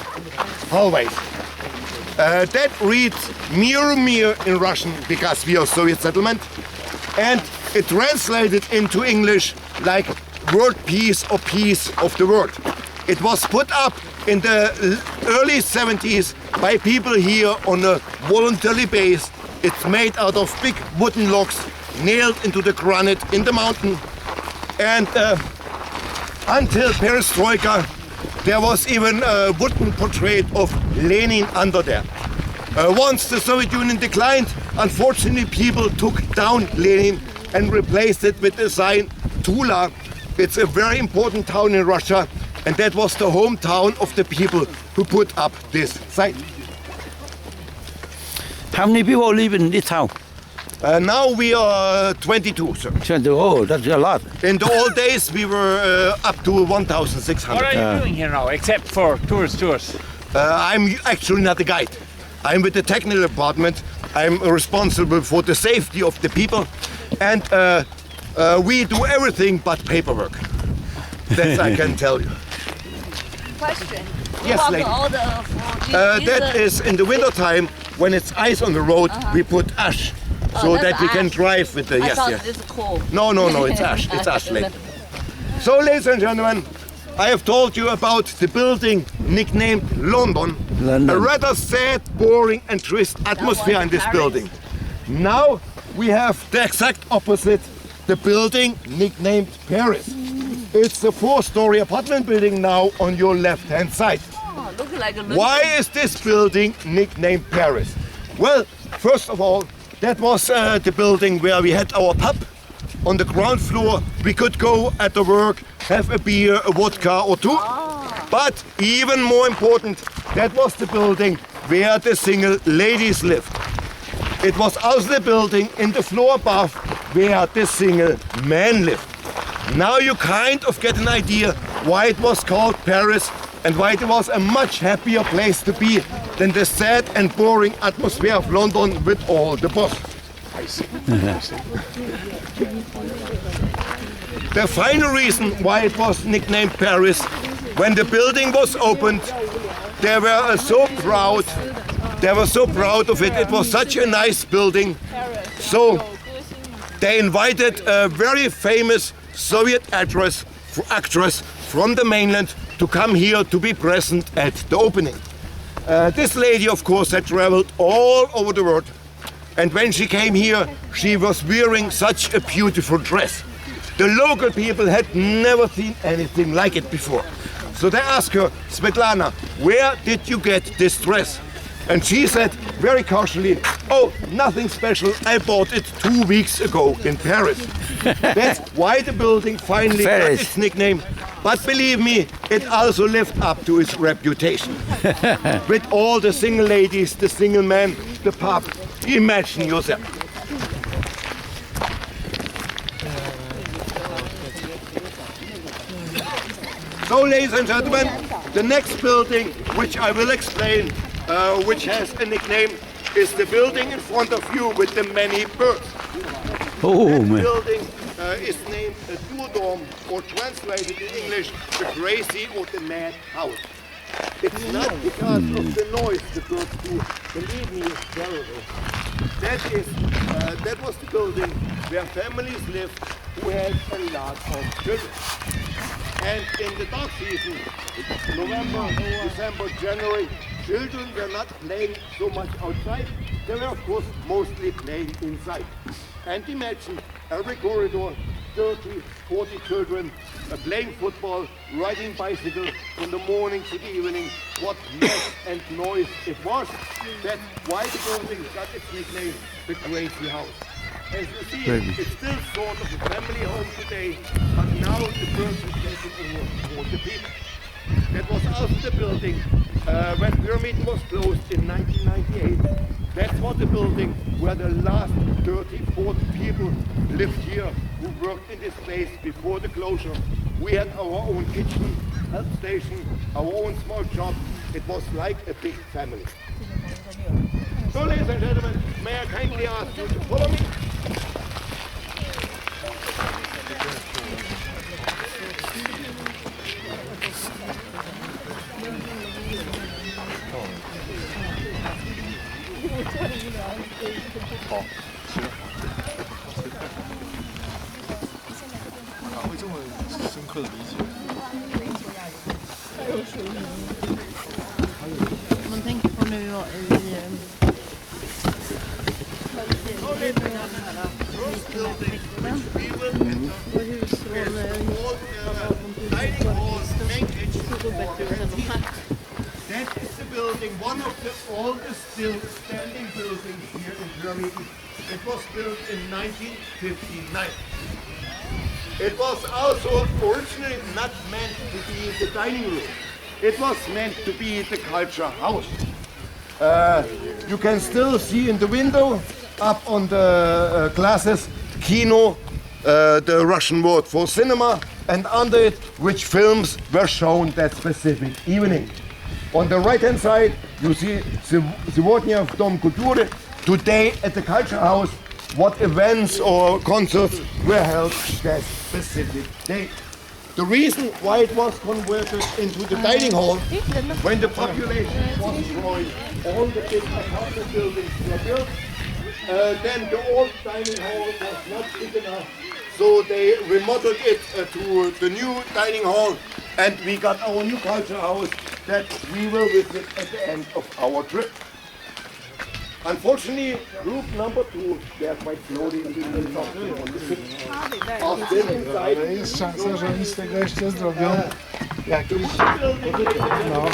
Speaker 8: always. That reads Mir Mir in Russian, because we are Soviet settlement, and it translated into English like world peace or peace of the world. It was put up in the early 70s by people here on a voluntary base. It's made out of big wooden logs nailed into the granite in the mountain. And until Perestroika, there was even a wooden portrait of Lenin under there. Once the Soviet Union declined, unfortunately people took down Lenin and replaced it with the sign Tula. It's a very important town in Russia, and that was the hometown of the people who put up this sign.
Speaker 7: How many people live in this town?
Speaker 8: Now we are 22, sir.
Speaker 7: 22, oh, that's a lot.
Speaker 8: In the old days we were up to 1,600.
Speaker 6: What are you doing here now, except for tours?
Speaker 8: I'm actually not the guide. I'm with the technical department. I'm responsible for the safety of the people, and we do everything but paperwork. That I can tell you.
Speaker 9: Question.
Speaker 8: Yes,
Speaker 9: What
Speaker 8: lady.
Speaker 9: all
Speaker 8: That is in the winter time when it's ice on the road. We put ash, so
Speaker 9: that's
Speaker 8: that we can
Speaker 9: ash.
Speaker 8: drive with the
Speaker 9: I thought
Speaker 8: yes.
Speaker 9: this is cool.
Speaker 8: No, it's ash. It's ash, lady. So, ladies and gentlemen, I have told you about the building nicknamed London. A rather sad, boring and trist atmosphere in this building. Now we have the exact opposite, the building nicknamed Paris. It's a 4-story apartment building now on your left-hand side.
Speaker 9: Oh, looking like a
Speaker 8: Why is this building nicknamed Paris? Well, first of all, that was the building where we had our pub. On the ground floor, we could go at the work, have a beer, a vodka or two. But even more important, that was the building where the single ladies lived. It was also the building in the floor above where the single men lived. Now you kind of get an idea why it was called Paris and why it was a much happier place to be than the sad and boring atmosphere of London with all the bosses. The final reason why it was nicknamed Paris, when the building was opened, they were so proud. They were so proud of it. It was such a nice building. So they invited a very famous Soviet actress from the mainland to come here to be present at the opening. This lady, of course, had traveled all over the world. And when she came here, she was wearing such a beautiful dress. The local people had never seen anything like it before. So they asked her, Svetlana, where did you get this dress? And she said very casually, oh, nothing special, I bought it 2 weeks ago in Paris. That's why the building finally got its nickname. But believe me, it also lived up to its reputation. With all the single ladies, the single men, the pub, imagine yourself. So, ladies and gentlemen, the next building, which I will explain, which has a nickname, is the building in front of you with the many birds. That building is named a Durdom, or translated in English, the crazy or the mad house. It's not because of the noise the birds do. Believe me, it's terrible. That was the building where families lived who had a lot of children. And in the dark season, November, December, January, children were not playing so much outside. They were, of course, mostly playing inside. And imagine every corridor, 30, 40 children playing football, riding bicycles from the morning to the evening. What mess and noise it was. That's why the building got its nickname, the Crazy House. As you see, it's still sort of a family home today, but now the birds have taken over for the people. That was also the building when Pyramid was closed in 1998. That was the building where the last 30, 40 people lived here who worked in this place before the closure. We had our own kitchen, health station, our own small shop. It was like a big family. So, ladies and gentlemen, may I kindly ask you to follow me?
Speaker 10: Man tänker på nu i
Speaker 8: That is the building, one of the oldest still standing buildings here in Pyramid. It was built in 1959. It was also originally not meant to be the dining room. It was meant to be the culture house. You can still see in the window, up on the glasses, Kino, the Russian word for cinema, and under it, which films were shown that specific evening. On the right hand side, you see сегодня в Дом культуры, today at the Culture House, what events or concerts were held that specific day. The reason why it was converted into the dining hall, when the population was growing, all the big apartment buildings were built, then the old dining hall was not big enough, so they remodeled it to the new dining hall, and we got our new culture house that we will visit at the end of our trip. Unfortunately, group number 2, they are quite slowly on the ship.
Speaker 5: Że oni z tego jeszcze zrobią jakiś... No.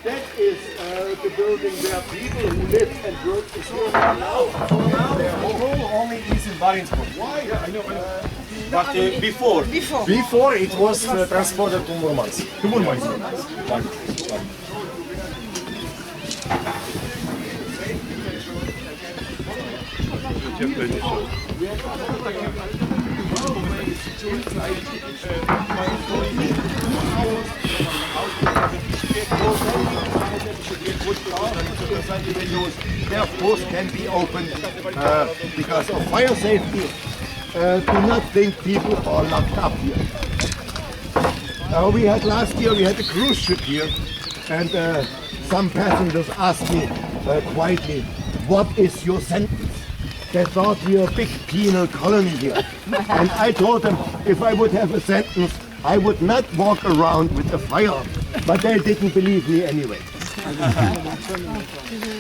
Speaker 8: That is the building where people who live and work is here now.
Speaker 6: Only is in Barentsburg.
Speaker 8: Why?
Speaker 6: I know. But before it was transported to Murmansk.
Speaker 8: They of course can be opened because of fire safety. Do not think people are locked up here. Last year we had a cruise ship here, and some passengers asked me quietly, "What is your sentence?" They thought we were a big penal colony here. And I told them if I would have a sentence, I would not walk around with a firearm. But they didn't believe me anyway.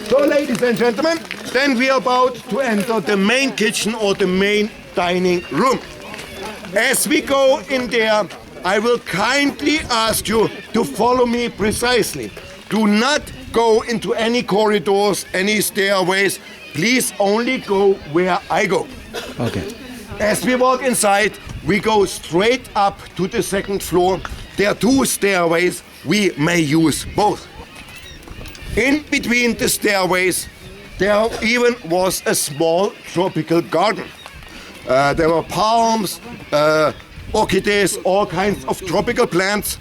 Speaker 8: So, ladies and gentlemen, then we are about to enter the main kitchen or the main dining room. As we go in there, I will kindly ask you to follow me precisely. Do not go into any corridors, any stairways. Please only go where I go.
Speaker 7: Okay.
Speaker 8: As we walk inside, we go straight up to the second floor. There are 2 stairways. We may use both. In between the stairways, there even was a small tropical garden. There were palms, orchids, all kinds of tropical plants.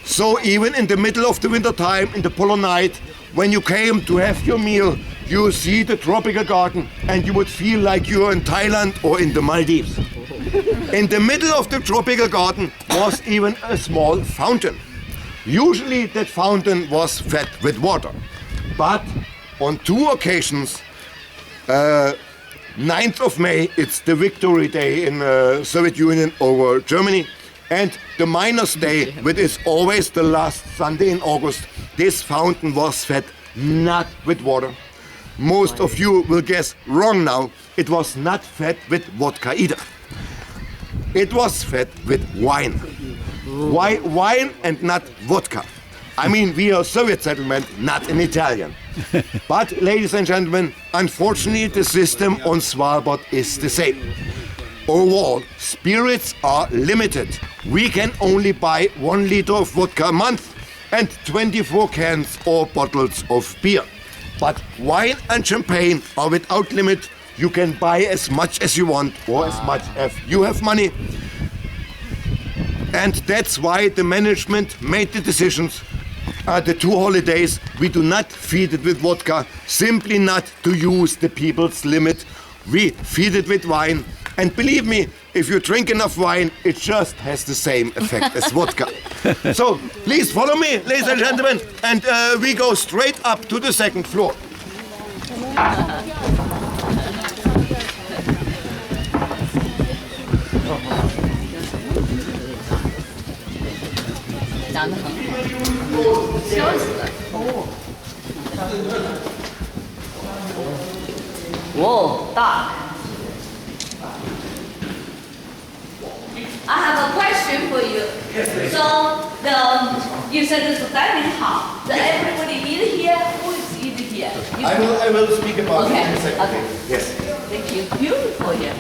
Speaker 8: So even in the middle of the winter time, in the polar night, when you came to have your meal, you see the tropical garden and you would feel like you're in Thailand or in the Maldives. In the middle of the tropical garden was even a small fountain. Usually that fountain was fed with water. But on 2 occasions, 9th of May, it's the Victory Day in Soviet Union over Germany, and the Miners' Day, which is always the last Sunday in August, this fountain was fed not with water. Most of you will guess wrong now. It was not fed with vodka either. It was fed with wine. Why wine and not vodka? I mean, we are a Soviet settlement, not an Italian. But, ladies and gentlemen, unfortunately the system on Svalbard is the same. Overall, spirits are limited. We can only buy 1 liter of vodka a month and 24 cans or bottles of beer. But wine and champagne are without limit. You can buy as much as you want or as much as you have money. And that's why the management made the decisions. The 2 holidays, we do not feed it with vodka, simply not to use the people's limit. We feed it with wine. And believe me, if you drink enough wine, it just has the same effect as vodka. So please follow me, ladies and gentlemen, and we go straight up to the 2nd floor.
Speaker 9: Whoa, dark. I have a question for you.
Speaker 8: Yes,
Speaker 9: so you said it's a dining hall. So everybody eat here. Who is eating here?
Speaker 8: I will speak about it in a second.
Speaker 9: Okay.
Speaker 8: Yes.
Speaker 9: Thank you. Beautiful here.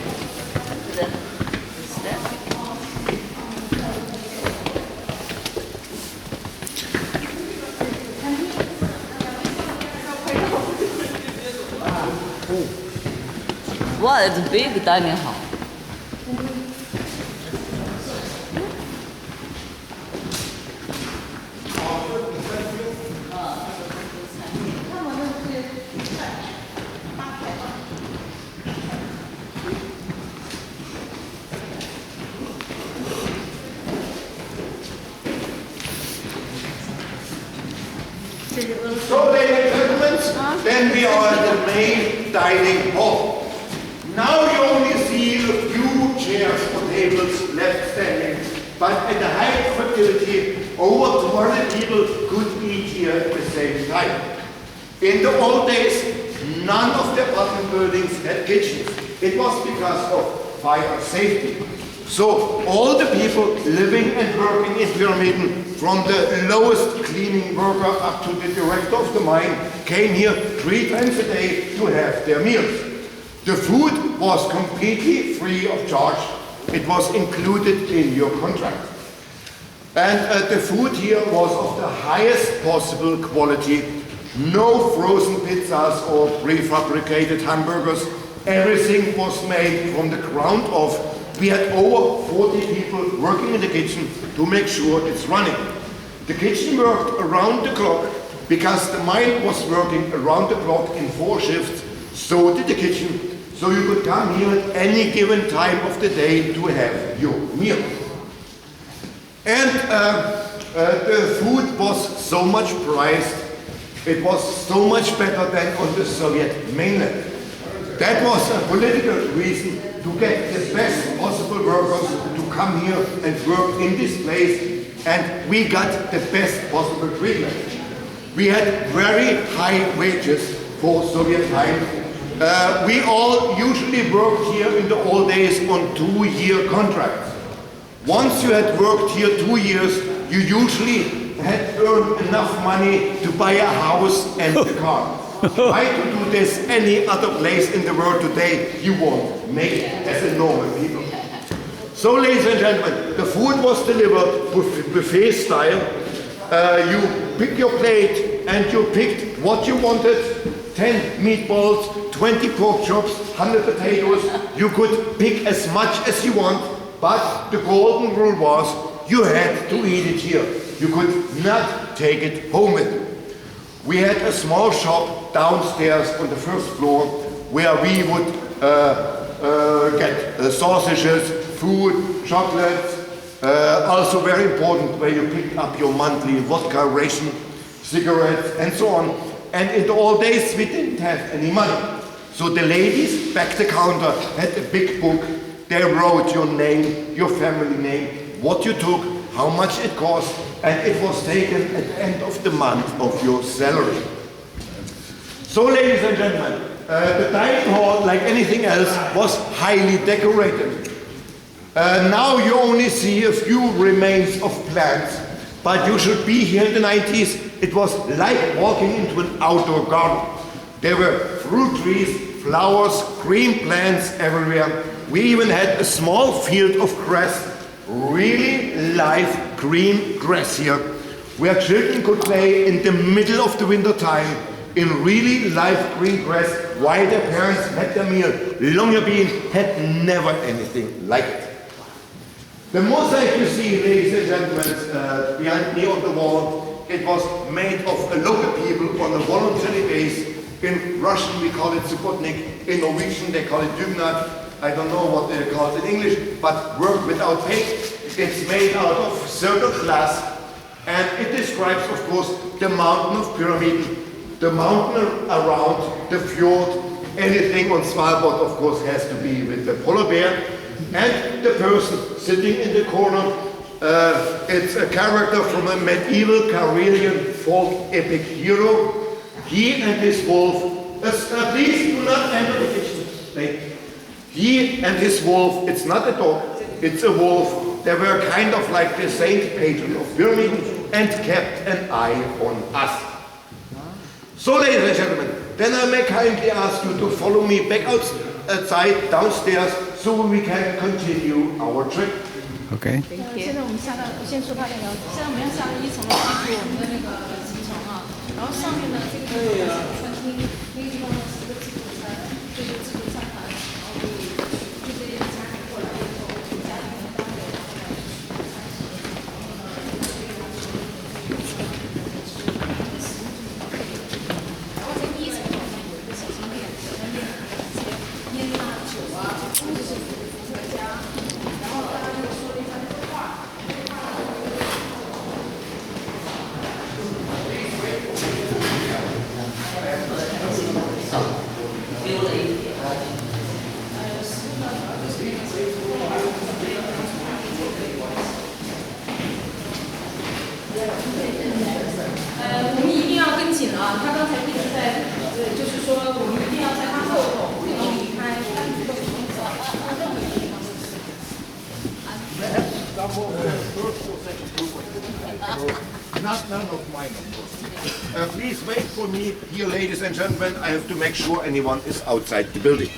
Speaker 9: Wow, it's a big dining hall.
Speaker 8: Then we are at the main dining hall. Now you only see a few chairs or tables left standing, but at the height of activity, over 200 people could eat here at the same time. In the old days, none of the apartment buildings had kitchens. It was because of fire safety. So all the people living and working in Pyramiden, from the lowest cleaning worker up to the director of the mine, came here 3 times a day to have their meals. The food was completely free of charge. It was included in your contract. And the food here was of the highest possible quality. No frozen pizzas or prefabricated hamburgers. Everything was made from the ground up. We had over 40 people working in the kitchen to make sure it's running. The kitchen worked around the clock because the mine was working around the clock in 4 shifts. So did the kitchen. So you could come here at any given time of the day to have your meal. And the food was so much prized. It was so much better than on the Soviet mainland. That was a political reason to get the best possible workers to come here and work in this place, and we got the best possible treatment. We had very high wages for Soviet time. We all usually worked here in the old days on 2-year contracts. Once you had worked here 2 years, you usually had earned enough money to buy a house and a car. Try to do this any other place in the world today, you won't make it as a normal people. So, ladies and gentlemen, the food was delivered buffet style. You pick your plate and you picked what you wanted. 10 meatballs, 20 pork chops, 100 potatoes. You could pick as much as you want, but the golden rule was you had to eat it here. You could not take it home with you. We had a small shop downstairs on the first floor where we would get sausages, food, chocolates, also very important where you picked up your monthly vodka ration, cigarettes and so on. And in the old days we didn't have any money. So the ladies back the counter had a big book. They wrote your name, your family name, what you took, how much it cost, and it was taken at the end of the month of your salary. So, ladies and gentlemen, the dining hall, like anything else, was highly decorated. Now you only see a few remains of plants, but you should be here in the 90s. It was like walking into an outdoor garden. There were fruit trees, flowers, green plants everywhere. We even had a small field of grass, really live green grass here, where children could play in the middle of the winter time in really live green grass while their parents had their meal. Longyearbyen had never anything like it. The mosaic you see, ladies and gentlemen, behind me on the wall, it was made of local people on a voluntary base. In Russian we call it Subotnik, in Norwegian they call it Dugnad. I don't know what they call it in English, but work without pay. It's made out of circle glass, and it describes, of course, the mountain of Pyramiden, the mountain around the fjord. Anything on Svalbard, of course, has to be with the polar bear. And the person sitting in the corner, it's a character from a medieval Karelian folk epic hero. He and his wolf, please do not enter the kitchen. He and his wolf, it's not a dog, it's a wolf. They were kind of like the saint patron of Pyramiden and kept an eye on us. So, ladies and gentlemen, then I may kindly ask you to follow me back outside, downstairs, so we can continue our trip.
Speaker 7: Okay.
Speaker 4: 现在我们下到先出发那个，现在我们要下到1层楼记住我们的那个行程啊。然后上面呢，这个地方是餐厅，那个地方呢是一个自助餐，就是自助餐盘，然后可以就这些家庭过来以后，家庭跟当地人来吃餐食，然后呢，然后在1层楼呢有一个小商店，小商店呢有一些烟啊、酒啊，都是伏特加，然后大家就说了一下那个画。
Speaker 8: Thank you. not none of mine, of course. Please wait for me here, ladies and gentlemen. I have to make sure anyone is outside the building.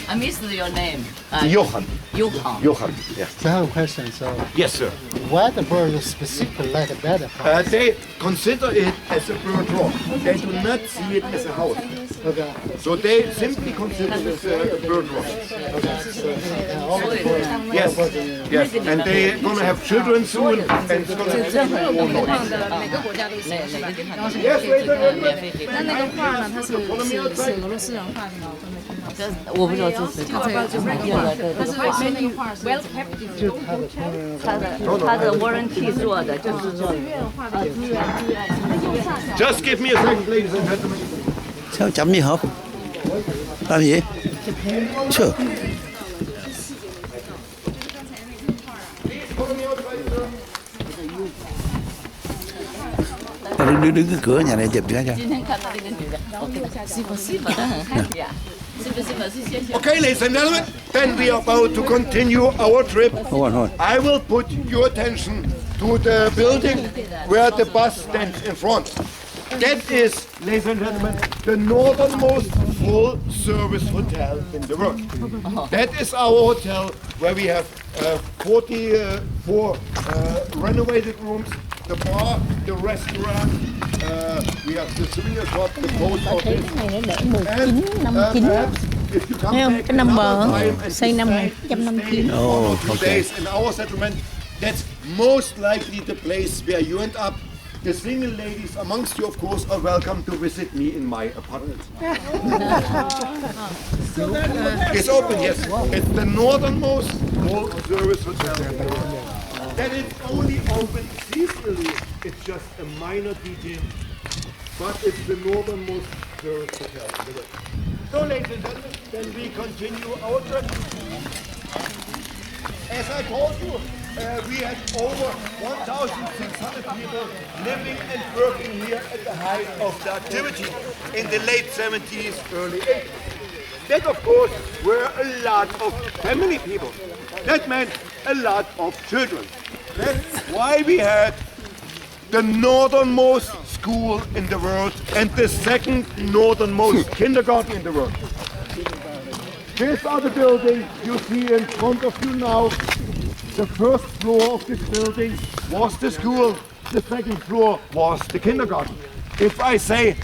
Speaker 9: I missed your name.
Speaker 8: Johan.
Speaker 9: Johan.
Speaker 8: Johan, yes.
Speaker 5: So I have a question. So,
Speaker 8: Yes, sir.
Speaker 5: why the bird specifically like that?
Speaker 8: They consider it as a bird rock. They do not see it as a house.
Speaker 5: Okay.
Speaker 8: So they simply consider it a bird rock. Yes, yes. And they're going to have children soon, and it's going to have more noise.
Speaker 4: 每个国家都是是吧？
Speaker 8: Yes, wait a minute.
Speaker 4: 那那个画呢？它是俄罗斯人画的吗？
Speaker 9: 我不知道这是
Speaker 4: 它就是那个画，但是那个画是 well kept。
Speaker 9: 他的 warranty 做的，就是说
Speaker 8: Just give me a second, ladies and gentlemen.
Speaker 7: Sao chậm gì hả? Làm gì? Chưa. Đứng cái cửa nhà này chụp cho.
Speaker 9: 今天看到那个女的，是不很 happy 啊？是不是谢谢？
Speaker 8: Okay, ladies and gentlemen, then we are about to continue our trip.
Speaker 7: Hold on.
Speaker 8: I will put your attention to the building where the bus stands in front. That is, ladies and gentlemen, the northernmost full-service hotel in the world. That is our hotel where we have 44 renovated rooms, the bar, the restaurant, we have the souvenir shop, the post office.
Speaker 10: Cái này nó để 1959.
Speaker 8: If you come
Speaker 10: Thấy không?
Speaker 8: back
Speaker 10: Cái năm bờ
Speaker 8: another time and
Speaker 10: xây năm
Speaker 8: stay
Speaker 10: 1959.
Speaker 7: Oh,
Speaker 8: 2
Speaker 7: okay.
Speaker 8: days in our settlement, that's most likely the place where you end up. The single ladies amongst you, of course, are welcome to visit me in my apartment. It's open, yes. It's the northernmost full-service hotel. That is only open seasonally. It's just a minor detail, but it's the northernmost service hotel in the world. So, ladies and gentlemen, then we continue our trip. As I told you, we had over 1,600 people living and working here at the height of the activity in the late 70s, early 80s. That, of course, were a lot of family people. That meant a lot of children. That's why we had the northernmost school in the world and the second northernmost kindergarten in the world. These are the buildings you see in front of you now. The first floor of this building was the school. The second floor was the kindergarten. If I say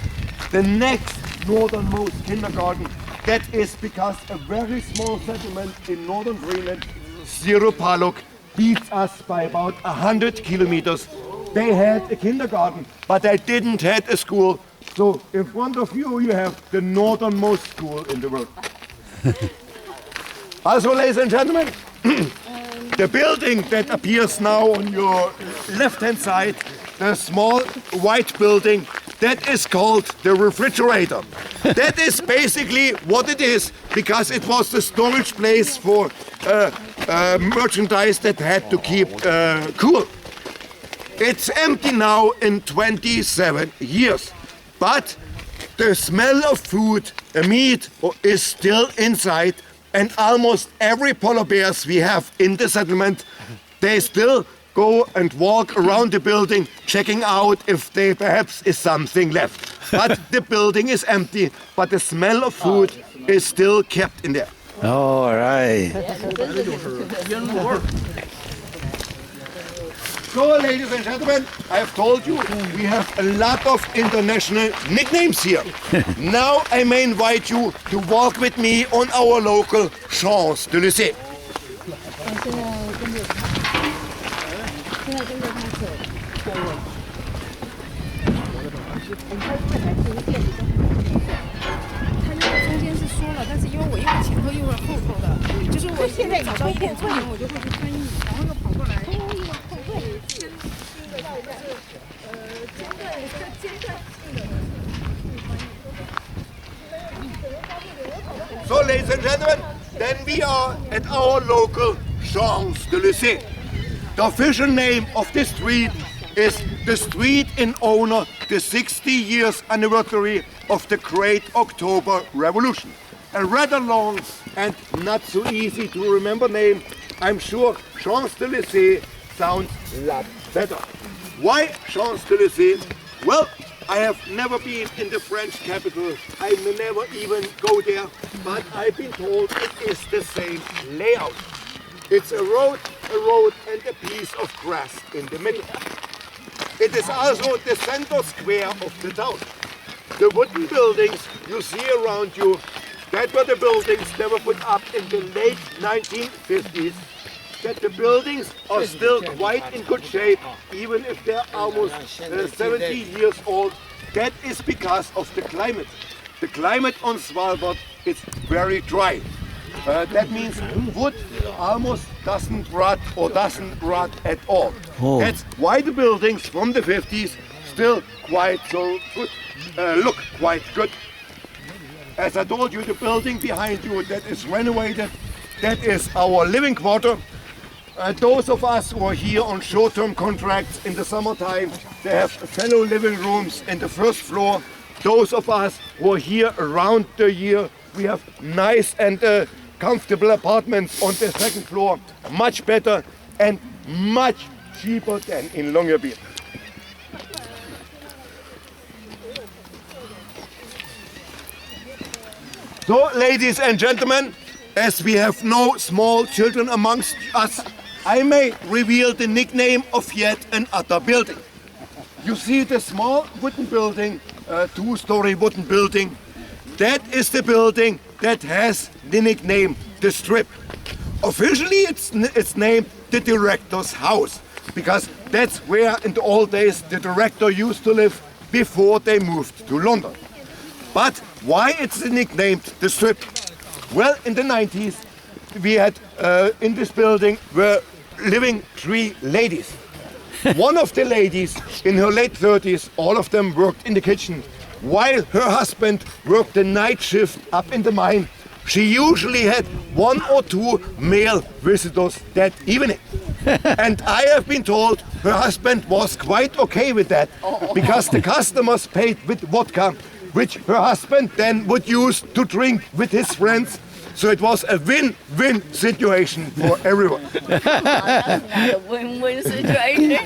Speaker 8: the next northernmost kindergarten, that is because a very small settlement in northern Greenland, Siropaluk, beats us by about 100 kilometers. They had a kindergarten, but they didn't have a school. So in front of you, you have the northernmost school in the world. Also, ladies and gentlemen, the building that appears now on your left-hand side, the small white building, that is called the refrigerator. That is basically what it is, because it was the storage place for merchandise that had to keep cool. It's empty now in 27 years, but the smell of food, meat, is still inside, and almost every polar bears we have in the settlement, they still go and walk around the building, checking out if there perhaps is something left. But the building is empty, but the smell of food is still kept in there.
Speaker 7: All right.
Speaker 8: So, ladies and gentlemen, I have told you we have a lot of international nicknames here. Now I may invite you to walk with me on our local Champs-Élysées.
Speaker 4: 中间是说了，但是因为我一会儿前头一会儿后头的，就是我现在找到一点错点，我就会去翻译，然后又跑过来。
Speaker 8: So, ladies and gentlemen, then we are at our local Champs-Élysées. The official name of this street is the street in honor the 60 years anniversary of the Great October Revolution. A rather long and not so easy to remember name. I'm sure Champs-Élysées sounds a lot better. Why Champs-Élysées? Well, I have never been in the French capital. I may never even go there, but I've been told it is the same layout. It's a road, and a piece of grass in the middle. It is also the center square of the town. The wooden buildings you see around you, that were the buildings that were put up in the late 1950s. That the buildings are still quite in good shape, even if they're almost 70 years old. That is because of the climate. The climate on Svalbard is very dry. That means wood almost doesn't rot or doesn't rot at all.
Speaker 7: Oh.
Speaker 8: That's why the buildings from the 50s still quite so good, look quite good. As I told you, the building behind you that is renovated, that is our living quarter. Those of us who are here on short-term contracts in the summertime, they have fellow living rooms in the first floor. Those of us who are here around the year, we have nice and comfortable apartments on the second floor, much better and much cheaper than in Longyearbyen. So, ladies and gentlemen, as we have no small children amongst us, I may reveal the nickname of yet another building. You see the small wooden building, two-story wooden building. That is the building that has the nickname The Strip. Officially it's named the Director's House, because that's where in the old days the director used to live before they moved to London. But why it's nicknamed The Strip? Well, in the 90s we had in this building were living 3 ladies. One of the ladies in her late 30s, all of them worked in the kitchen, while her husband worked the night shift up in the mine. She usually had 1 or 2 male visitors that evening. And I have been told her husband was quite okay with that, because the customers paid with vodka, which her husband then would use to drink with his friends. So it was a win-win situation for everyone.
Speaker 9: That's not a win-win situation.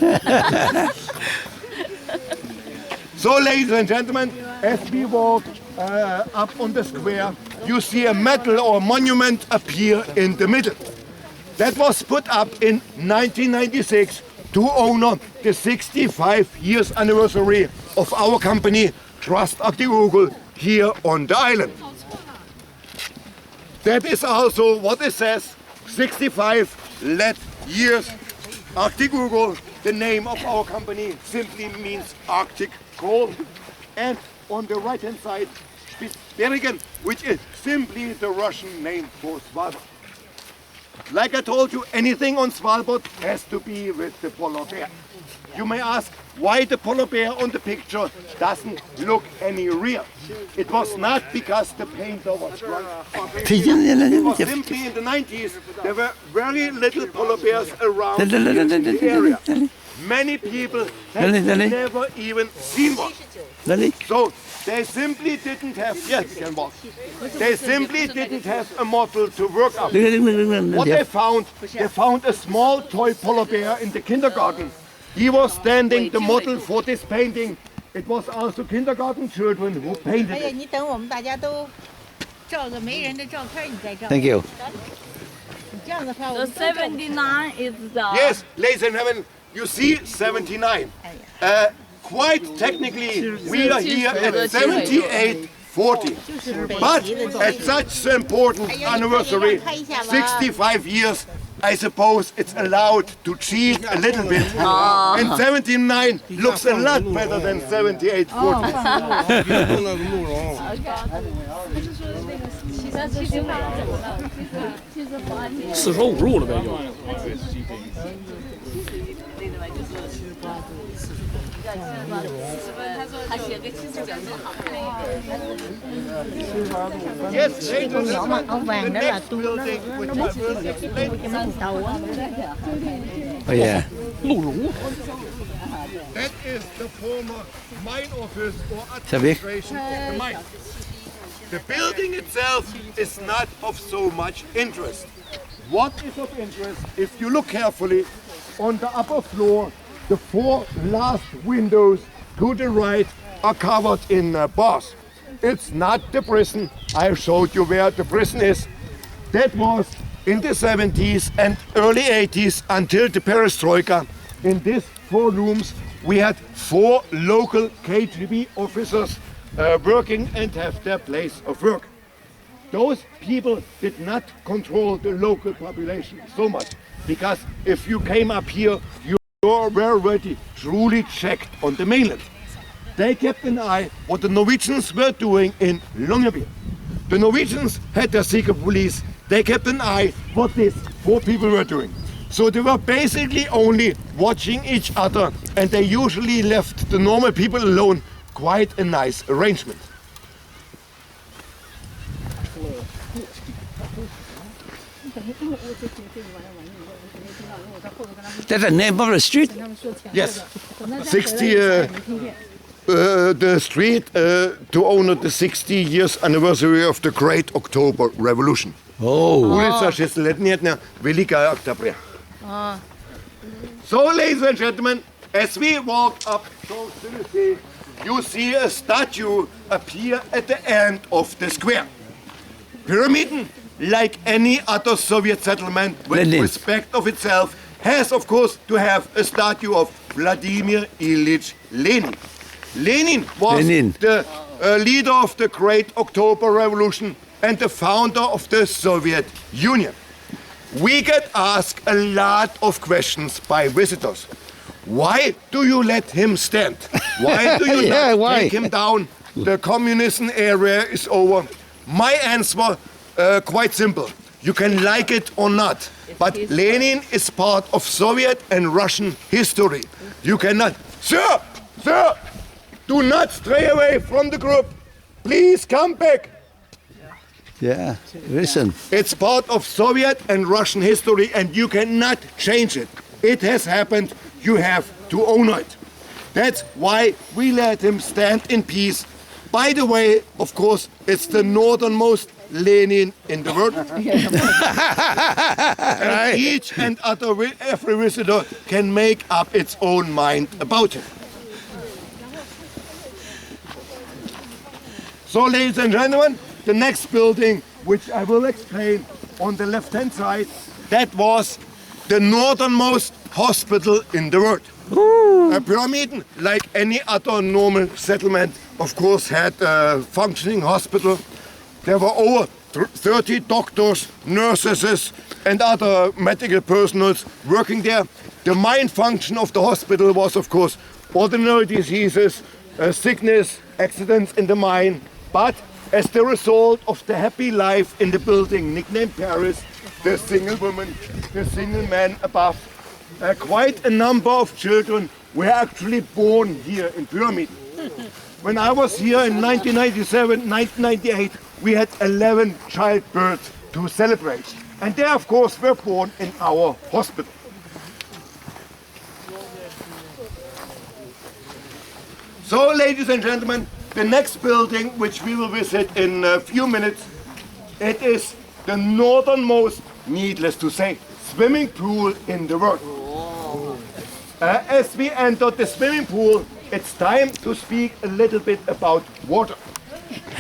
Speaker 8: So, ladies and gentlemen, as we walk up on the square, you see a medal or monument appear in the middle. That was put up in 1996 to honor the 65 years anniversary of our company, Trust Arctic Eagle, here on the island. That is also what it says, 65 years. Arctic Eagle, the name of our company, simply means Arctic cold. And on the right hand side, Spitsbergen, which is simply the Russian name for Svalbard. Like I told you, anything on Svalbard has to be with the polar bear. You may ask why the polar bear on the picture doesn't look any real. It was not because the painter was drunk. It was simply in the 90s there were very little polar bears around the area. Many people have never even seen one. So they simply didn't have, yes, you can walk. They simply didn't have a model to work up. What they found a small toy polar bear in the kindergarten. He was standing the model for this painting. It was also kindergarten children who painted it.
Speaker 7: Thank you.
Speaker 9: The 79 is the...
Speaker 8: Yes, ladies and gentlemen, you see 79. Quite technically, we are here at 7840. But at such an important anniversary, 65 years, I suppose it's allowed to cheat a little bit. And 79 looks a lot better than 7840. Yes,
Speaker 10: nhỏ mà áo vàng đó là tôi nó tàu á.
Speaker 7: Oh yeah.
Speaker 8: That is the former mine office or administration of the mine. The building itself is not of so much interest. What is of interest, if you look carefully, on the upper floor the 4 last windows to the right are covered in bars. It's not the prison. I showed you where the prison is. That was in the 70s and early 80s until the perestroika. In these 4 rooms we had 4 local KGB officers working and have their place of work. Those people did not control the local population so much, because if you came up here, you were already truly checked on the mainland. They kept an eye what the Norwegians were doing in Longyearbyen. The Norwegians had their secret police. They kept an eye what these 4 people were doing. So they were basically only watching each other, and they usually left the normal people alone. Quite a nice arrangement.
Speaker 7: That's the name of the street?
Speaker 8: Yes, 60. The street to honor the 60 years anniversary of the Great October Revolution. So, ladies and gentlemen, as we walk up close to the sea, you see a statue appear at the end of the square. Pyramiden, like any other Soviet settlement with respect of itself, has of course to have a statue of Vladimir Ilyich Lenin. Lenin was the leader of the Great October Revolution and the founder of the Soviet Union. We get asked a lot of questions by visitors. Why do you let him stand? Why do you not take him down? The communism era is over. My answer, quite simple. You can like it or not, but Lenin is part of Soviet and Russian history. You cannot. Sir! Do not stray away from the group. Please come back.
Speaker 7: Yeah, listen.
Speaker 8: It's part of Soviet and Russian history, and you cannot change it. It has happened. You have to own it. That's why we let him stand in peace. By the way, of course, it's the northernmost Lenin in the world. And each and every visitor can make up its own mind about him. So, ladies and gentlemen, the next building, which I will explain on the left-hand side, that was the northernmost hospital in the world. A pyramid, like any other normal settlement, of course, had a functioning hospital. There were over 30 doctors, nurses, and other medical personnel working there. The main function of the hospital was, of course, ordinary diseases, sickness, accidents in the mine. But as the result of the happy life in the building, nicknamed Paris, the single woman, the single man above, quite a number of children were actually born here in Pyramid. When I was here in 1997, 1998, we had 11 childbirths to celebrate. And they, of course, were born in our hospital. So, ladies and gentlemen, the next building, which we will visit in a few minutes, it is the northernmost, needless to say, swimming pool in the world. As we enter the swimming pool, it's time to speak a little bit about water.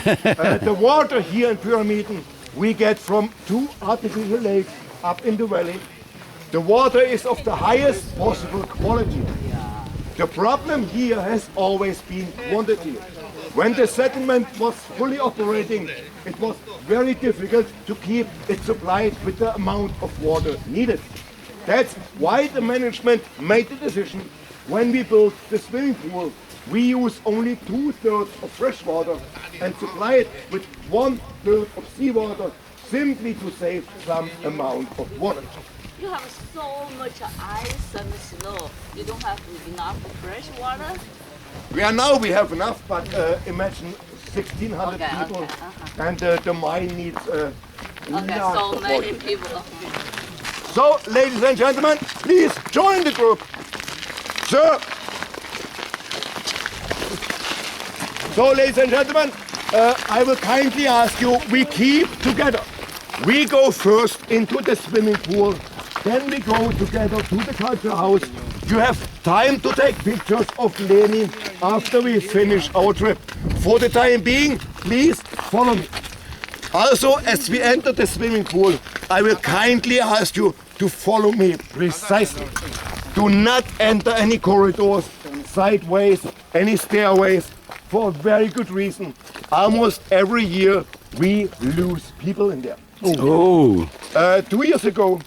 Speaker 8: The water here in Pyramiden we get from 2 artificial lakes up in the valley. The water is of the highest possible quality. The problem here has always been quantity. When the settlement was fully operating, it was very difficult to keep it supplied with the amount of water needed. That's why the management made the decision, when we built the swimming pool, we use only 2/3 of fresh water and supply it with 1/3 of seawater, simply to save some amount of water.
Speaker 9: You have so much ice and snow. You don't have enough fresh water?
Speaker 8: We have enough, but imagine 1,600 people, and the mine needs lots
Speaker 9: so
Speaker 8: of
Speaker 9: many
Speaker 8: water.
Speaker 9: people.
Speaker 8: So, ladies and gentlemen, please join the group. Sir. So, ladies and gentlemen, I will kindly ask you, we keep together. We go first into the swimming pool, then we go together to the culture house, you have time to take pictures of Lenin after we finish our trip. For the time being, please follow me. Also, as we enter the swimming pool, I will kindly ask you to follow me precisely. Do not enter any corridors, sideways, any stairways, for a very good reason. Almost every year we lose people in there. 2 years ago,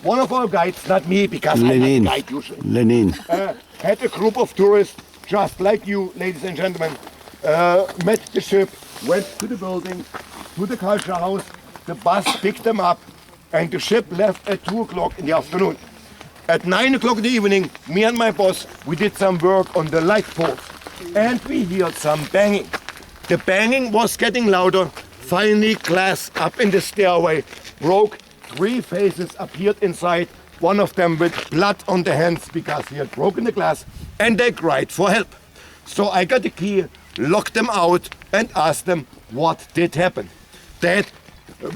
Speaker 8: one of our guides, not me because I'm not a guide usually, had a group of tourists just like you, ladies and gentlemen, met the ship, went to the building, to the culture house, the bus picked them up, and the ship left at 2 o'clock in the afternoon. At 9 o'clock in the evening, me and my boss, we did some work on the light poles, and we heard some banging. The banging was getting louder. Finally, glass up in the stairway broke. 3 faces appeared inside, one of them with blood on the hands because he had broken the glass, and they cried for help. So I got the key, locked them out, and asked them what did happen. They had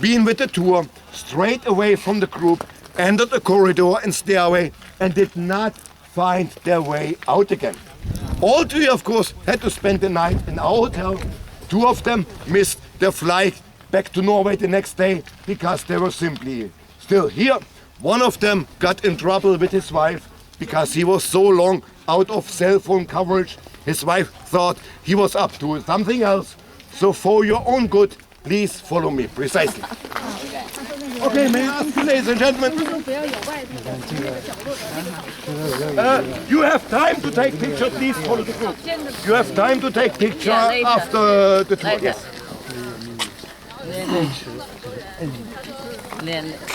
Speaker 8: been with the tour, straight away from the group, entered the corridor and stairway, and did not find their way out again. All 3, of course, had to spend the night in our hotel. 2 of them missed their flight back to Norway the next day because they were simply still here. One of them got in trouble with his wife because he was so long out of cell phone coverage. His wife thought he was up to something else. So for your own good, please follow me precisely. Okay, may I ask you, ladies and gentlemen? You have time to take pictures, please follow the group. You have time to take picture after the tour. Yes.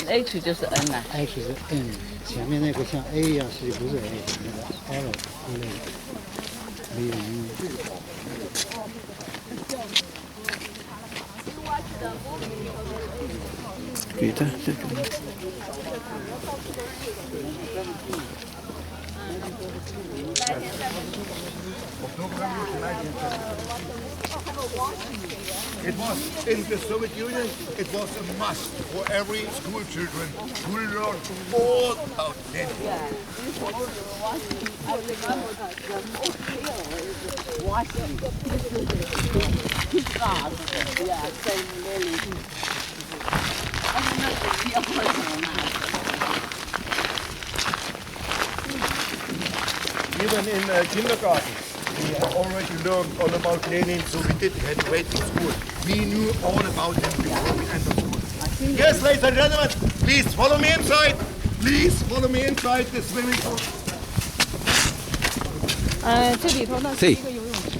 Speaker 12: H 就是 N 啊
Speaker 5: ，H 是 N， 前面那个像 A 一样，实际不是 A， 那个 L 之类的，没有音。
Speaker 8: It was in the Soviet Union, it was a must for every school children to learn all about Lenin. Even in kindergarten, we already learned all about Lenin, so we did had great in school. We knew all about him before we entered school. Yes, ladies and gentlemen, please follow me inside. Please follow me inside the swimming pool.
Speaker 4: 这里头呢是一个游泳池。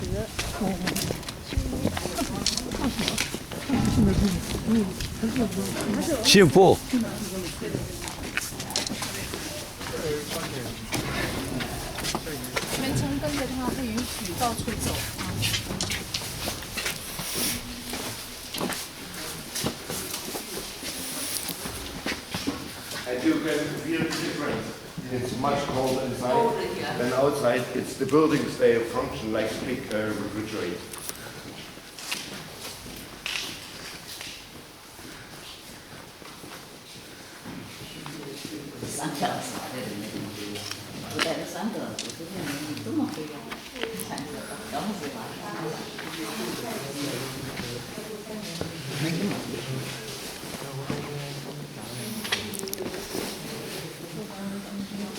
Speaker 7: 幸福。
Speaker 4: 全程跟着他，不允许到处走啊。
Speaker 8: And you can feel the difference. It's much colder inside than outside. It's the buildings, they function like big refrigerators.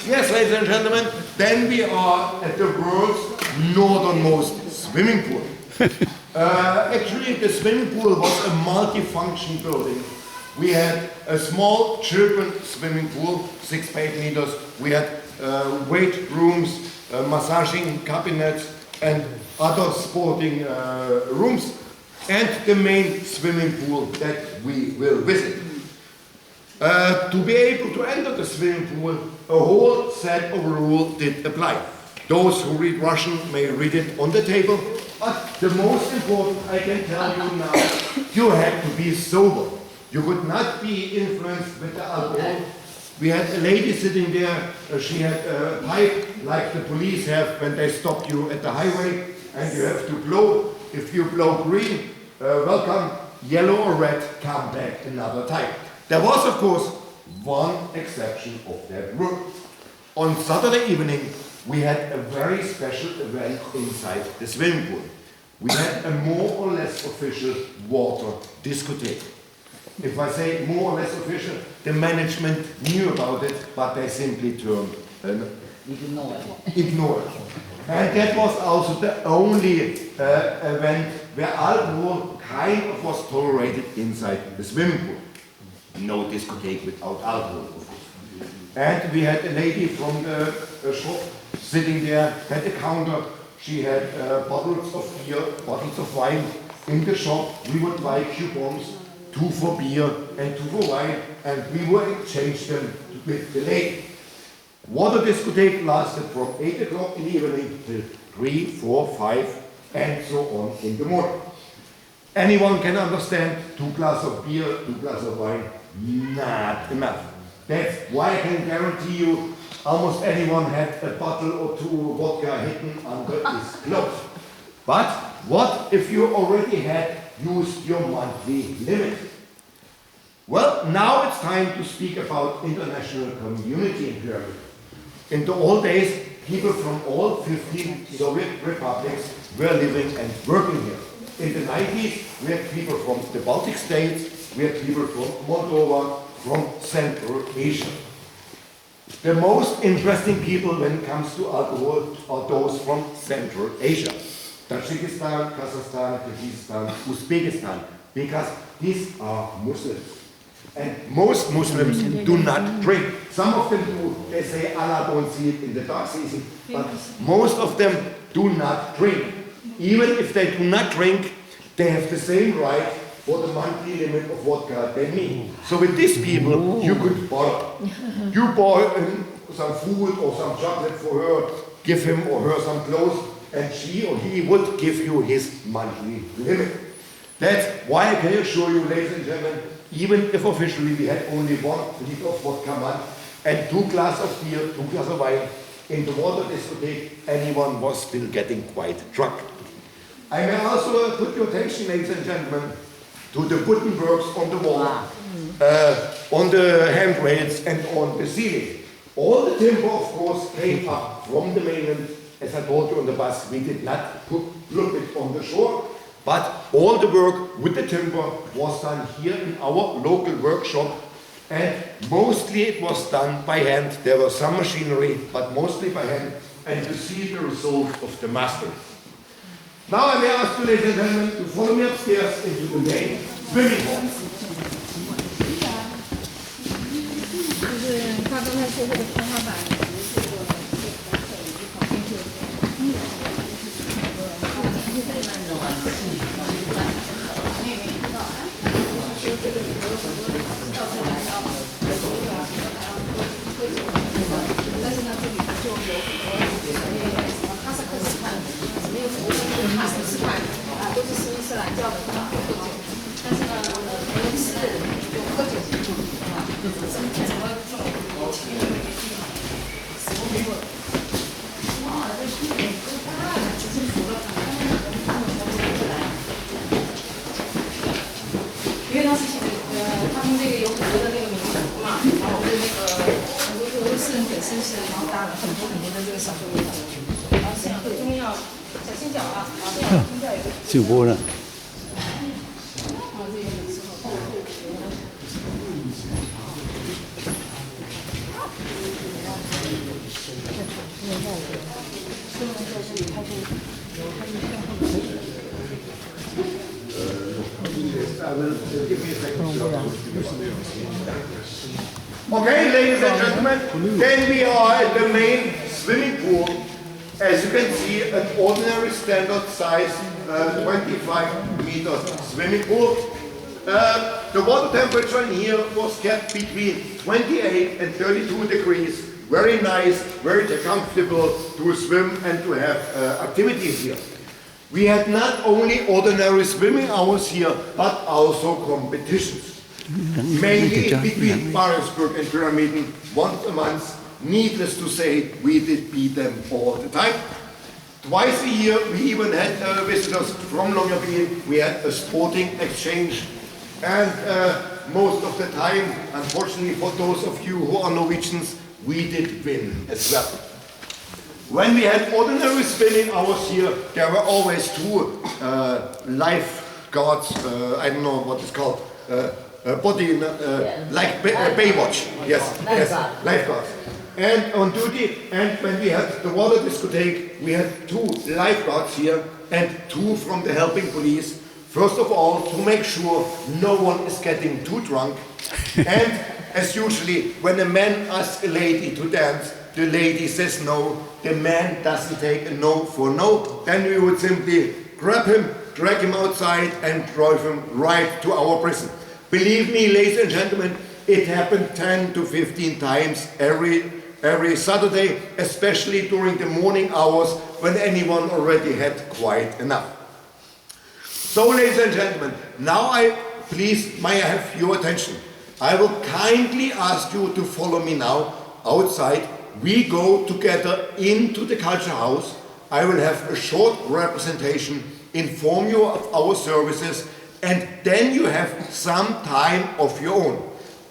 Speaker 8: Yes, ladies and gentlemen, then we are at the world's northernmost swimming pool. Actually, the swimming pool was a multi-function building. We had a small children's swimming pool, 6 by 8 meters. We had weight rooms, massaging cabinets, and other sporting rooms, and the main swimming pool that we will visit. To be able to enter the swimming pool, a whole set of rules did apply. Those who read Russian may read it on the table, but the most important I can tell you now, you had to be sober. You could not be influenced with the alcohol. We had a lady sitting there, she had a pipe like the police have when they stop you at the highway, and you have to blow. If you blow green, welcome, yellow or red, come back another time. There was, of course, one exception of that rule. On Saturday evening, we had a very special event inside the swimming pool. We had a more or less official water discotheque. If I say more or less official, the management knew about it, but they simply turned ignored. And that was also the only event where alcohol kind of was tolerated inside the swimming pool. No discotheque without alcohol. And we had a lady from the shop sitting there at the counter. She had bottles of beer, bottles of wine in the shop. We would buy coupons, 2 for beer and 2 for wine, and we would exchange them with the lady. Water discotheque lasted from 8 o'clock in the evening till 3, 4, 5, and so on in the morning. Anyone can understand 2 glasses of beer, 2 glasses of wine, not enough. That's why I can guarantee you almost anyone had a bottle or 2 vodka hidden under his clothes. But what if you already had used your monthly limit? Well, now it's time to speak about international community in Germany. In the old days, people from all 15 Soviet republics were living and working here. In the 90s, we had people from the Baltic states, we had people from Moldova, from Central Asia. The most interesting people when it comes to alcohol are those from Central Asia. Tajikistan, Kazakhstan, Kyrgyzstan, Uzbekistan, because these are Muslims. And most Muslims do not drink. Some of them do. They say Allah don't see it in the dark season. But most of them do not drink. Even if they do not drink, they have the same right for the monthly limit of vodka than me. So with these people, you could borrow. You buy some food or some chocolate for her, give him or her some clothes, and she or he would give you his monthly limit. That's why I can assure you, ladies and gentlemen, even if officially we had only 1 liter of vodka a month and 2 glasses of beer, 2 glasses of wine, in the water discotheque, anyone was still getting quite drunk. I may also put your attention, ladies and gentlemen, to the wooden works on the wall, on the handrails and on the ceiling. All the timber, of course, came up from the mainland. As I told you on the bus, we did not put it on the shore, but all the work with the timber was done here in our local workshop, and mostly it was done by hand. There was some machinery, but mostly by hand, and you see the result of the mastering. Now I may ask you, ladies and gentlemen, to follow me upstairs into the main swimming hall.
Speaker 4: 就是他刚才说这个天花板是这个跑进去的。但是呢，这里就有很多哈萨克斯坦，没有什么哈萨克斯坦都是斯里斯兰教的喝酒。但是呢，俄罗斯人就喝酒怎么因为当时他们这个有很多的那个民族嘛，然后对那个很多俄罗斯人本身是然后搭了很多的这个小酒馆，然后像中药小青角啊，然后青角有个
Speaker 3: 就播了。
Speaker 8: Okay, ladies and gentlemen, then we are at the main swimming pool. As you can see, an ordinary standard size 25-meter swimming pool. The water temperature in here was kept between 28 and 32 degrees. Very nice, very comfortable to swim and to have activities here. We had not only ordinary swimming hours here, but also competitions. Mainly between Barentsburg and Pyramiden, once a month. Needless to say, we did beat them all the time. Twice a year, we even had visitors from Longyearbyen. We had a sporting exchange. And most of the time, unfortunately for those of you who are Norwegians, we did win as well. When we had ordinary swimming hours here, there were always two lifeguards, I don't know what it's called, like Baywatch, yes, lifeguards. And on duty, and when we had the water discotheque, we had two lifeguards here and two from the helping police. First of all, to make sure no one is getting too drunk. And as usually, when a man asks a lady to dance, the lady says no, the man doesn't take a no for no, then we would simply grab him, drag him outside and drive him right to our prison. Believe me, ladies and gentlemen, it happened 10 to 15 times every Saturday, especially during the morning hours when anyone already had quite enough. So, ladies and gentlemen, now please, may I have your attention? I will kindly ask you to follow me now outside. We go together into the culture house. I will have a short representation, inform you of our services, and then you have some time of your own.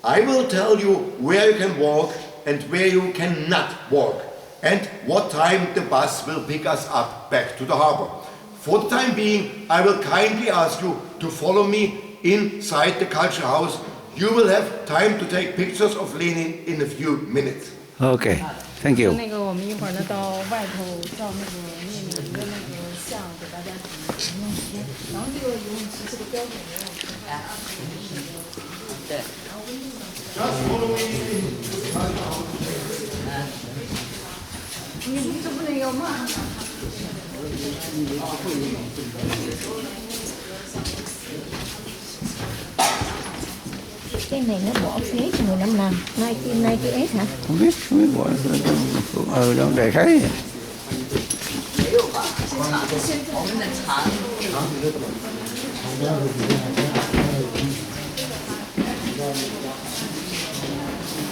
Speaker 8: I will tell you where you can walk and where you cannot walk, and what time the bus will pick us up back to the harbor. For the time being, I will kindly ask you to follow me inside the culture house. You will have time to take pictures of Lenin in a few minutes.
Speaker 7: Okay, thank you.
Speaker 4: 那个我们一会儿呢到外头照那个列宁的那个像给大家指弄些，然后这个游泳池是个标准游泳池。
Speaker 12: 对。
Speaker 4: 你这不能有吗？Cái
Speaker 10: này nó bỏ phế cho người năm nào? 1998 hả?
Speaker 7: Không biết bỏ đâu để khái.
Speaker 12: 我们的长。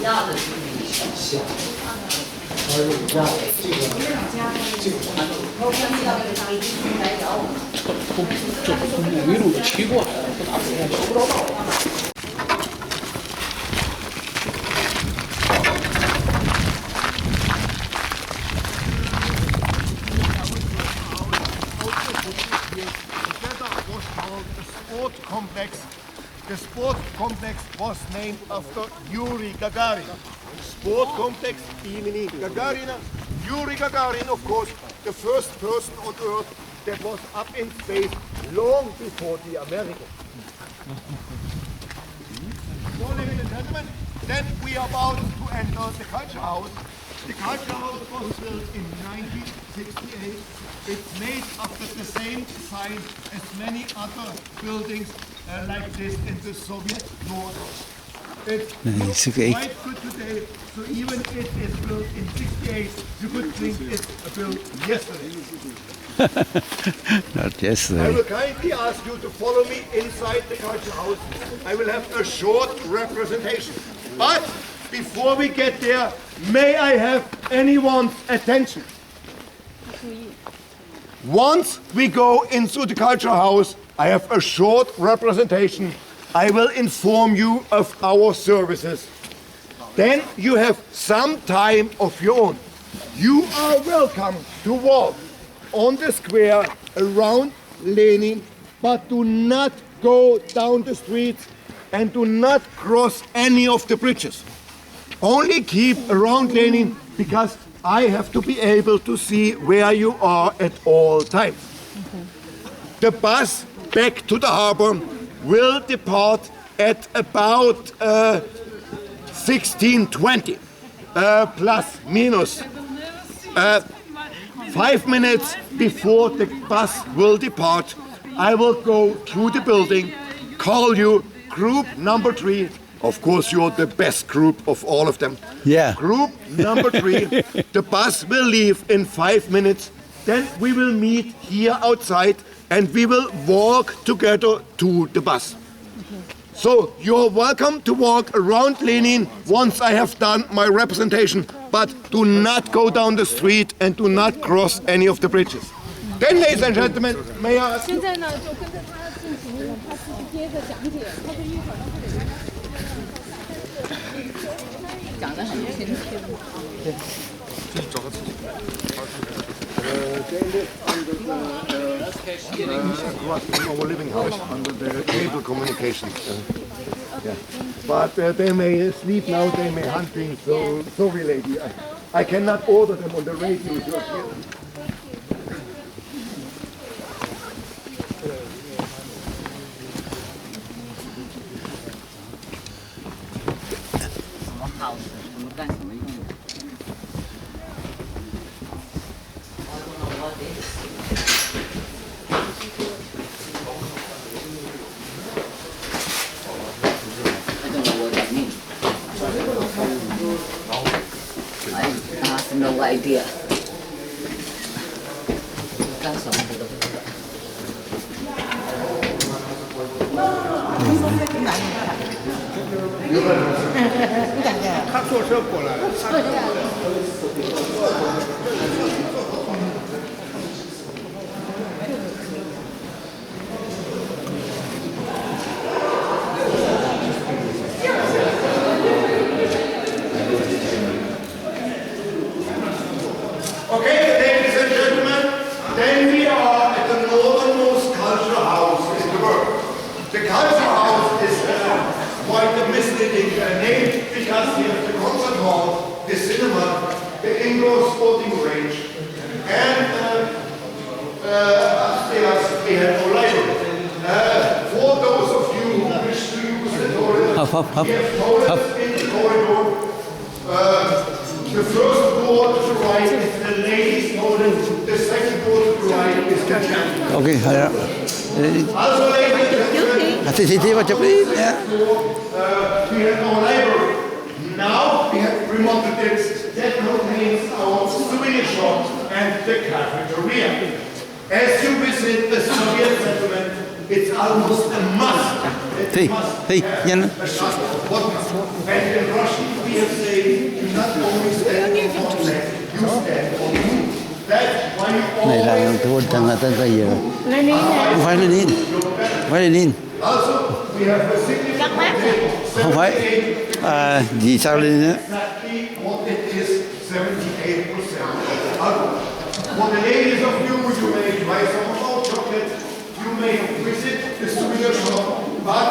Speaker 12: 要的是你。
Speaker 11: 围路骑过来了，不打死我收不着道。
Speaker 8: The sport complex was named after Yuri Gagarin. Sport complex имени Гагарина. Yuri Gagarin, of course, the first person on Earth that was up in space long before the Americans. So, ladies and gentlemen, then we are about to enter the culture house. The culture house was built in 1968. It's made after the same design as many other buildings like this in the Soviet North. It's quite good today, so even if it is built in 68, you could think it's built yesterday.
Speaker 7: Not yesterday.
Speaker 8: I will kindly ask you to follow me inside the culture house. I will have a short representation. But before we get there, may I have anyone's attention? Once we go into the culture house, I have a short representation. I will inform you of our services. Then you have some time of your own. You are welcome to walk on the square around Lenin, but do not go down the streets and do not cross any of the bridges. Only keep around Lenin, because I have to be able to see where you are at all times. The bus back to the harbor will depart at about 16:20, plus minus. 5 minutes before the bus will depart, I will go through the building, call you group number 3. Of course, you're the best group of all of them.
Speaker 7: Yeah.
Speaker 8: Group number 3. The bus will leave in 5 minutes. Then we will meet here outside and we will walk together to the bus. So you're welcome to walk around Lenin once I have done my representation, but do not go down the street and do not cross any of the bridges. Then, ladies and gentlemen, may I ask you...
Speaker 4: 现在呢，就跟着他进行，他是接着讲解，他这一会儿呢会给大家讲的很。
Speaker 8: They live under our living house, under the cable communications. Yeah. But they may sleep now, they may hunting, so sorry lady, I cannot order them on the radio to appear.
Speaker 12: No idea. 干什么的都不知道。
Speaker 6: 他坐车过来了。
Speaker 8: Okay, ladies and gentlemen, then we are at the northernmost culture house in the world. The culture house is quite a misleading name because we have the concert hall, the cinema, the indoor sporting range, and upstairs we have a library. For those of you who wish to use the toilet, we have toilets in the corridor. The first door to the right is the ladies' toilet. The second door to the right is the gentleman's.
Speaker 7: Okay,
Speaker 8: Also, ladies and gentlemen, we have our library. Now we have remodeled it. That contains our souvenir shop and the cafeteria. As you visit the Soviet settlement, it's almost a must. It's a must have a shop. And in Russian, we have said, you not only stand on one leg, you stand on two. That's why you
Speaker 7: Này là
Speaker 8: always...
Speaker 7: tôi thằng là tên gì rồi? Không phải Lenin. Không phải Lenin.
Speaker 8: Also, we have a significant...
Speaker 7: Không phải. Vì sao Lenin á?
Speaker 8: Exactly what it is, 78%. For the ladies of you, you may buy some of our chocolate, you may visit the souvenir shop, but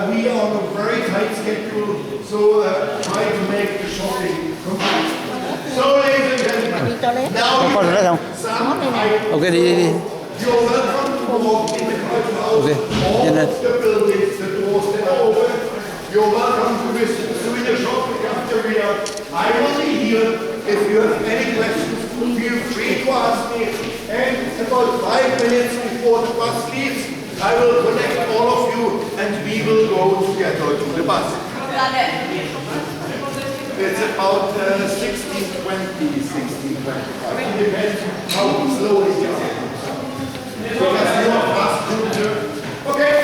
Speaker 8: we are on a very tight schedule, so try to make the shopping complete. So, ladies and gentlemen, now
Speaker 7: Ok, đi.
Speaker 8: you're welcome to walk in the culture house, all the buildings, the doors that are open. You're welcome to visit the souvenir shop, the cafeteria. I will be here if you have any questions. Feel free to ask me. And about 5 minutes before the bus leaves, I will connect all of you and we will go together to the bus. It's about 16:20, 16:25. It depends how slowly you are. Because you are fast to okay.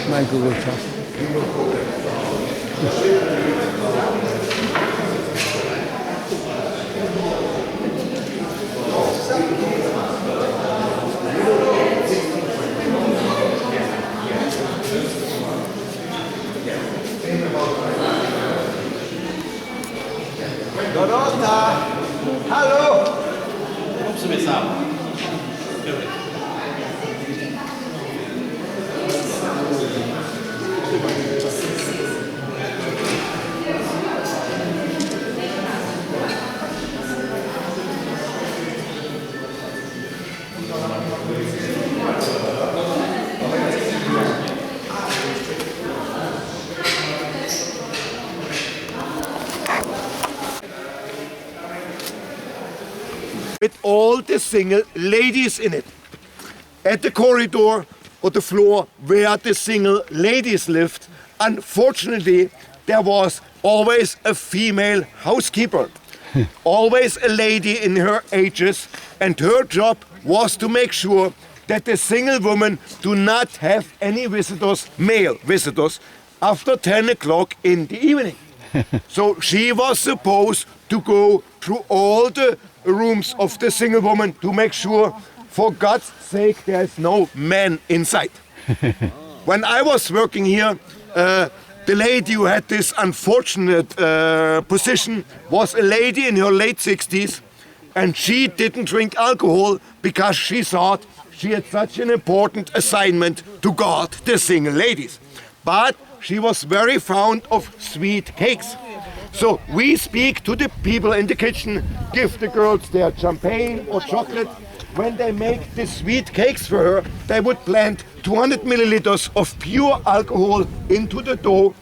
Speaker 7: My Google Chat.
Speaker 6: Dorota, hallo. Kom ze weer samen.
Speaker 8: With all the single ladies in it. At the corridor or the floor where the single ladies lived, unfortunately, there was always a female housekeeper. Always a lady in her ages, and her job was to make sure that the single women do not have any visitors, male visitors, after 10 o'clock in the evening. So she was supposed to go through all the rooms of the single woman to make sure, for God's sake, there's no man inside. When I was working here, the lady who had this unfortunate position was a lady in her late 60s, and she didn't drink alcohol because she thought she had such an important assignment to guard the single ladies. But she was very fond of sweet cakes. So we speak to the people in the kitchen, give the girls their champagne or chocolate. When they make the sweet cakes for her, they would blend 200 milliliters of pure alcohol into the dough.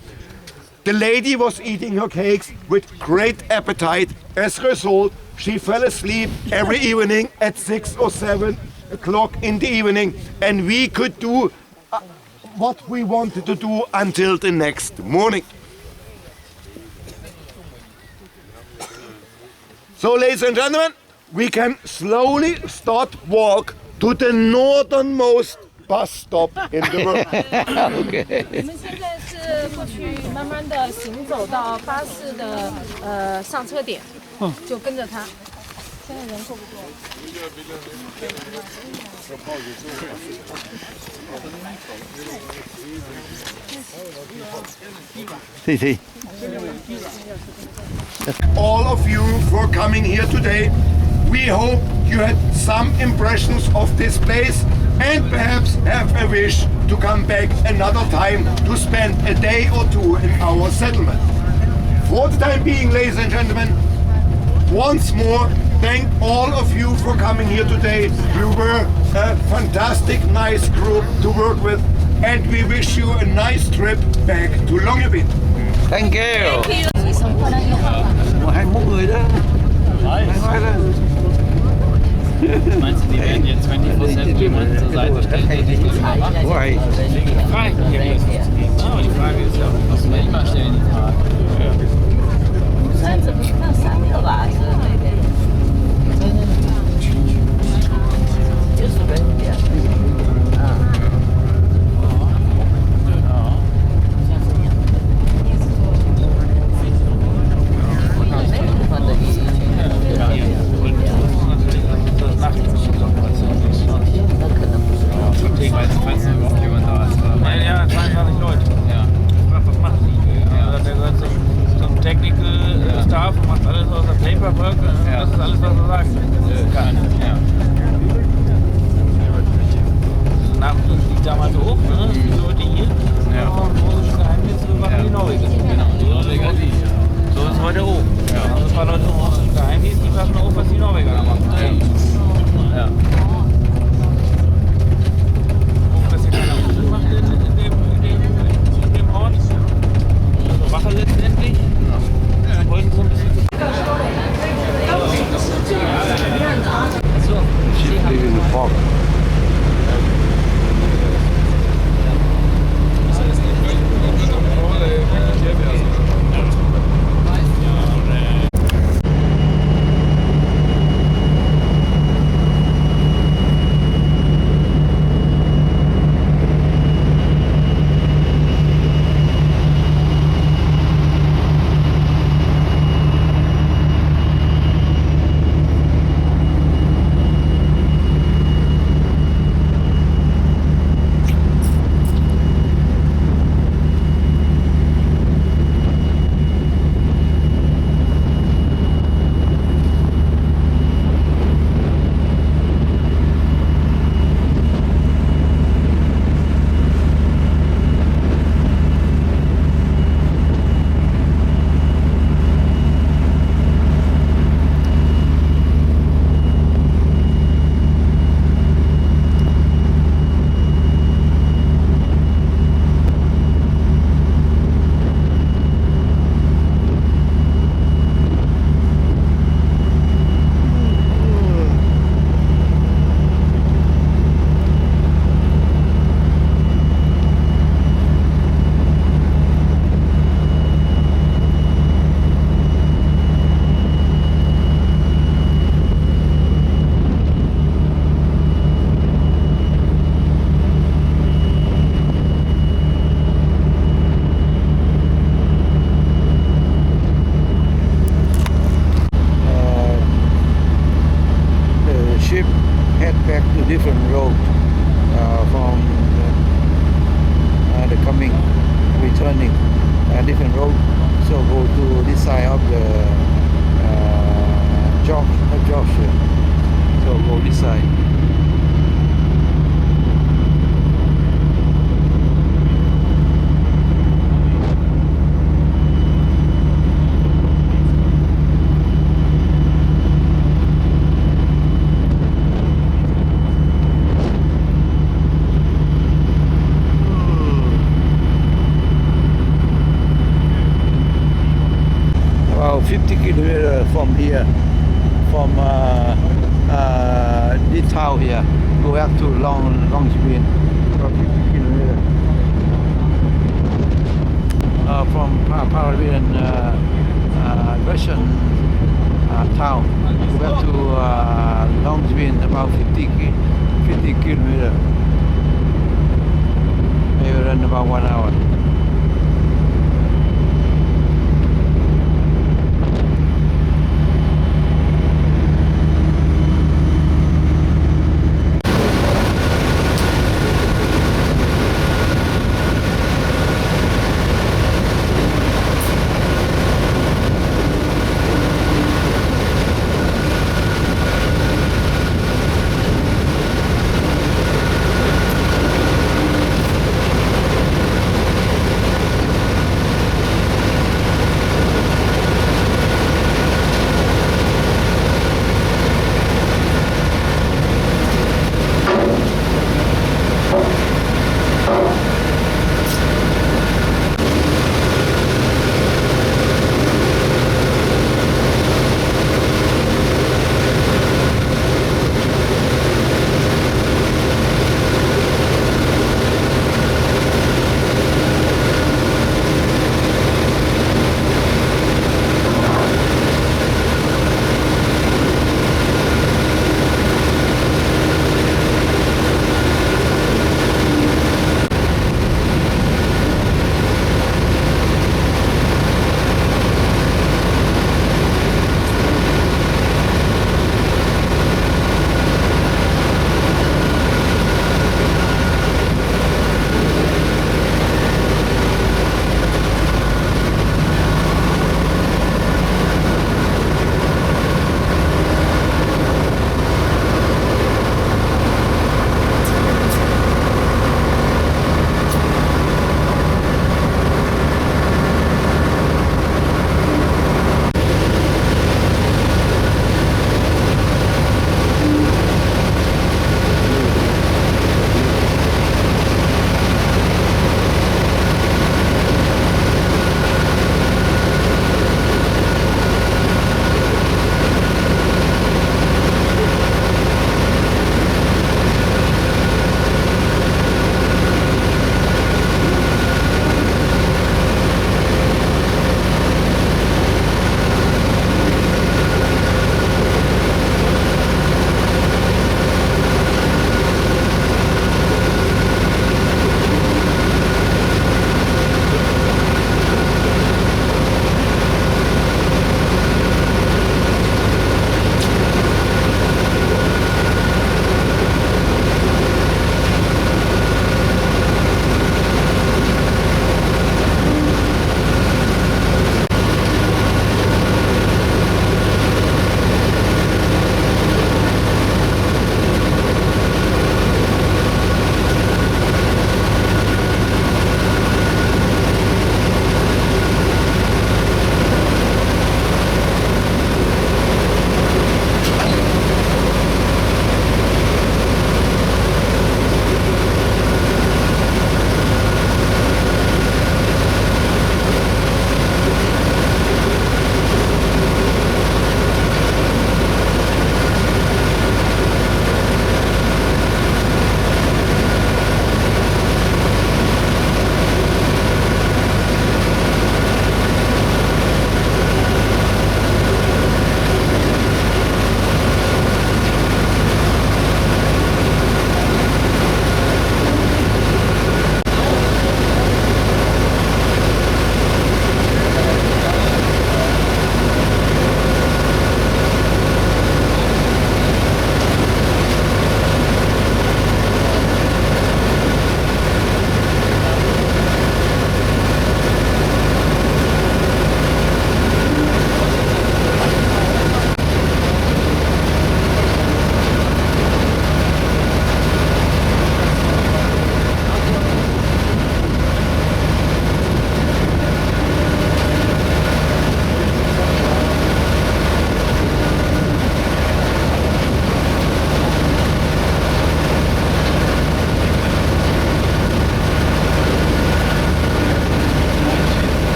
Speaker 8: The lady was eating her cakes with great appetite. As a result, she fell asleep every evening at 6 or 7 o'clock in the evening, and we could do what we wanted to do until the next morning. So, ladies and gentlemen, we can slowly start walk to the northernmost bus stop in the world.
Speaker 7: Okay.
Speaker 4: 我们现在是过去慢慢的行走到巴士的上车点，就跟着它。现在人够不够？
Speaker 7: See.
Speaker 8: All of you for coming here today. We hope you had some impressions of this place and perhaps have a wish to come back another time to spend a day or two in our settlement. For the time being, ladies and gentlemen, once more, thank all of you for coming here today. You were a fantastic, nice group to work with, and we wish you a nice trip back to Longyearbyen.
Speaker 7: Thank you. 我还摸người đó.
Speaker 6: Meinst du, die werden jetzt 24/7 jemanden zur Seite stellen, der dich das überwacht?
Speaker 7: Why?
Speaker 6: Frage, aber die Frage ist ja, muss man immer stellen, die Frage.
Speaker 10: 怎么看3个吧之类的，就是人家，Falls
Speaker 6: überhaupt jemand da ist. Ja, 22 Leute. Ja. Was machen die? Ja, der gehört zum Technical Staff und macht alles außer Paperwork. Das ist alles, was er sagt. Kann. Ja. Nach liegt damals hoch, ne? Die Leute hier. Ja. Russische Geheimdienste machen die Norweger. Genau, die Norweger, die. So ist heute hoch. Ja. Also ein paar Leute im russischen Geheimdienst, die passen auf, was die Norweger da machen. Ja. Dass hier keiner Unsinn macht in dem Ort. Also Wache letztendlich. Wollten so ein bisschen.
Speaker 7: She's leaving the fog. back to different road from the coming, returning different road. So go to this side of the Georgia. So go this side. About 50 kilometers from here, from this town here, go back to Longyearbyen, about 50 kilometers. From Parabian Russian town, go back to Longyearbyen, about 50 kilometers. Maybe run about 1 hour.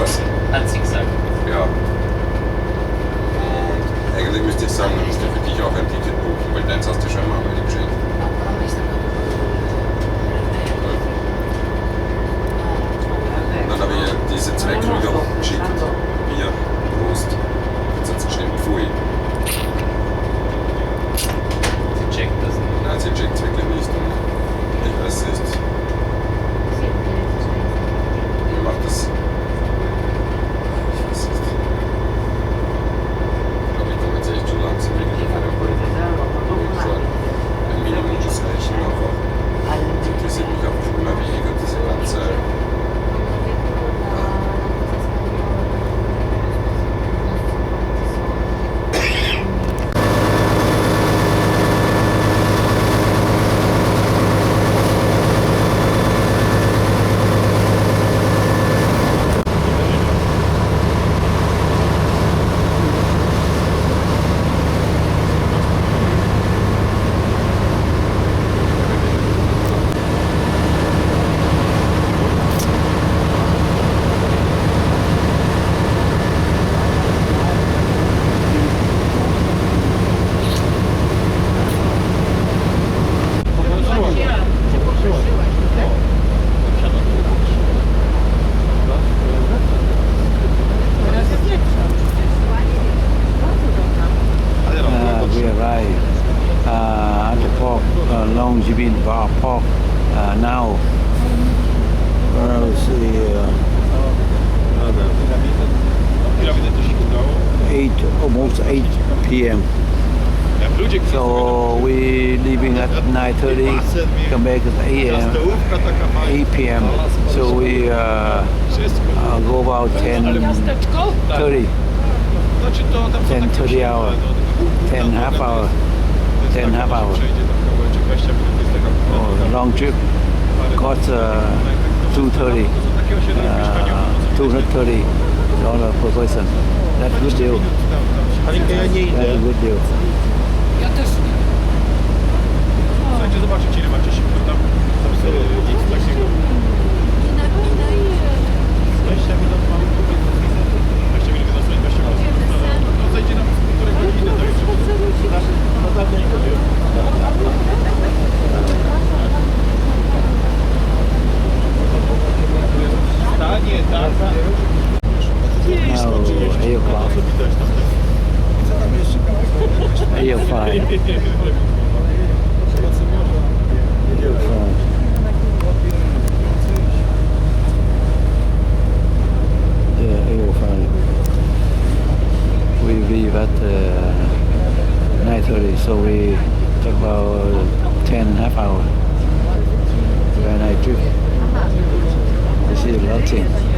Speaker 13: was?
Speaker 6: Zickzack.
Speaker 13: Ja. Und eigentlich müsste ich sagen, dann müsste ich für dich auch ein Ticket buchen, weil deins hast du schon mal geschenkt. Und dann habe ich diese 2 Krüger geschickt. Bier, Prost. Jetzt hat sie geschrieben, Pfui.
Speaker 6: Sie checkt das nicht.
Speaker 13: Nein, sie checkt es wirklich nicht. Und ich weiß es nicht. Wie macht das? Ich weiß es nicht. Ich glaube, ich komme jetzt echt schon langsam wirklich auf einen Punkt, wo ich sage, ein Minimum muss reichen, aber es interessiert mich auch immer weniger, diese ganze.
Speaker 7: We arrived at the park, Longyearbyen Park now. Around 8 p.m. So we leaving at 9:30, come back at 8 p.m. So we go about 10:30 hour, 10 half hour. Oh, long trip cost $230 per person. That's a good deal. That's a good deal.
Speaker 14: Słuchajcie, zobaczyć ile macie sił, tam nic takiego. 20 minut mam 20 minut zostać, 20 minut. No zajdzie nam której godziny, tak na dawno nie chodziło. Stanie, tak.
Speaker 7: Now, 8 o'clock. 8:05. Yeah, 8:05. We leave at 9:30, so we talk about 10 half hour. Very nice trip. We see a lot of things.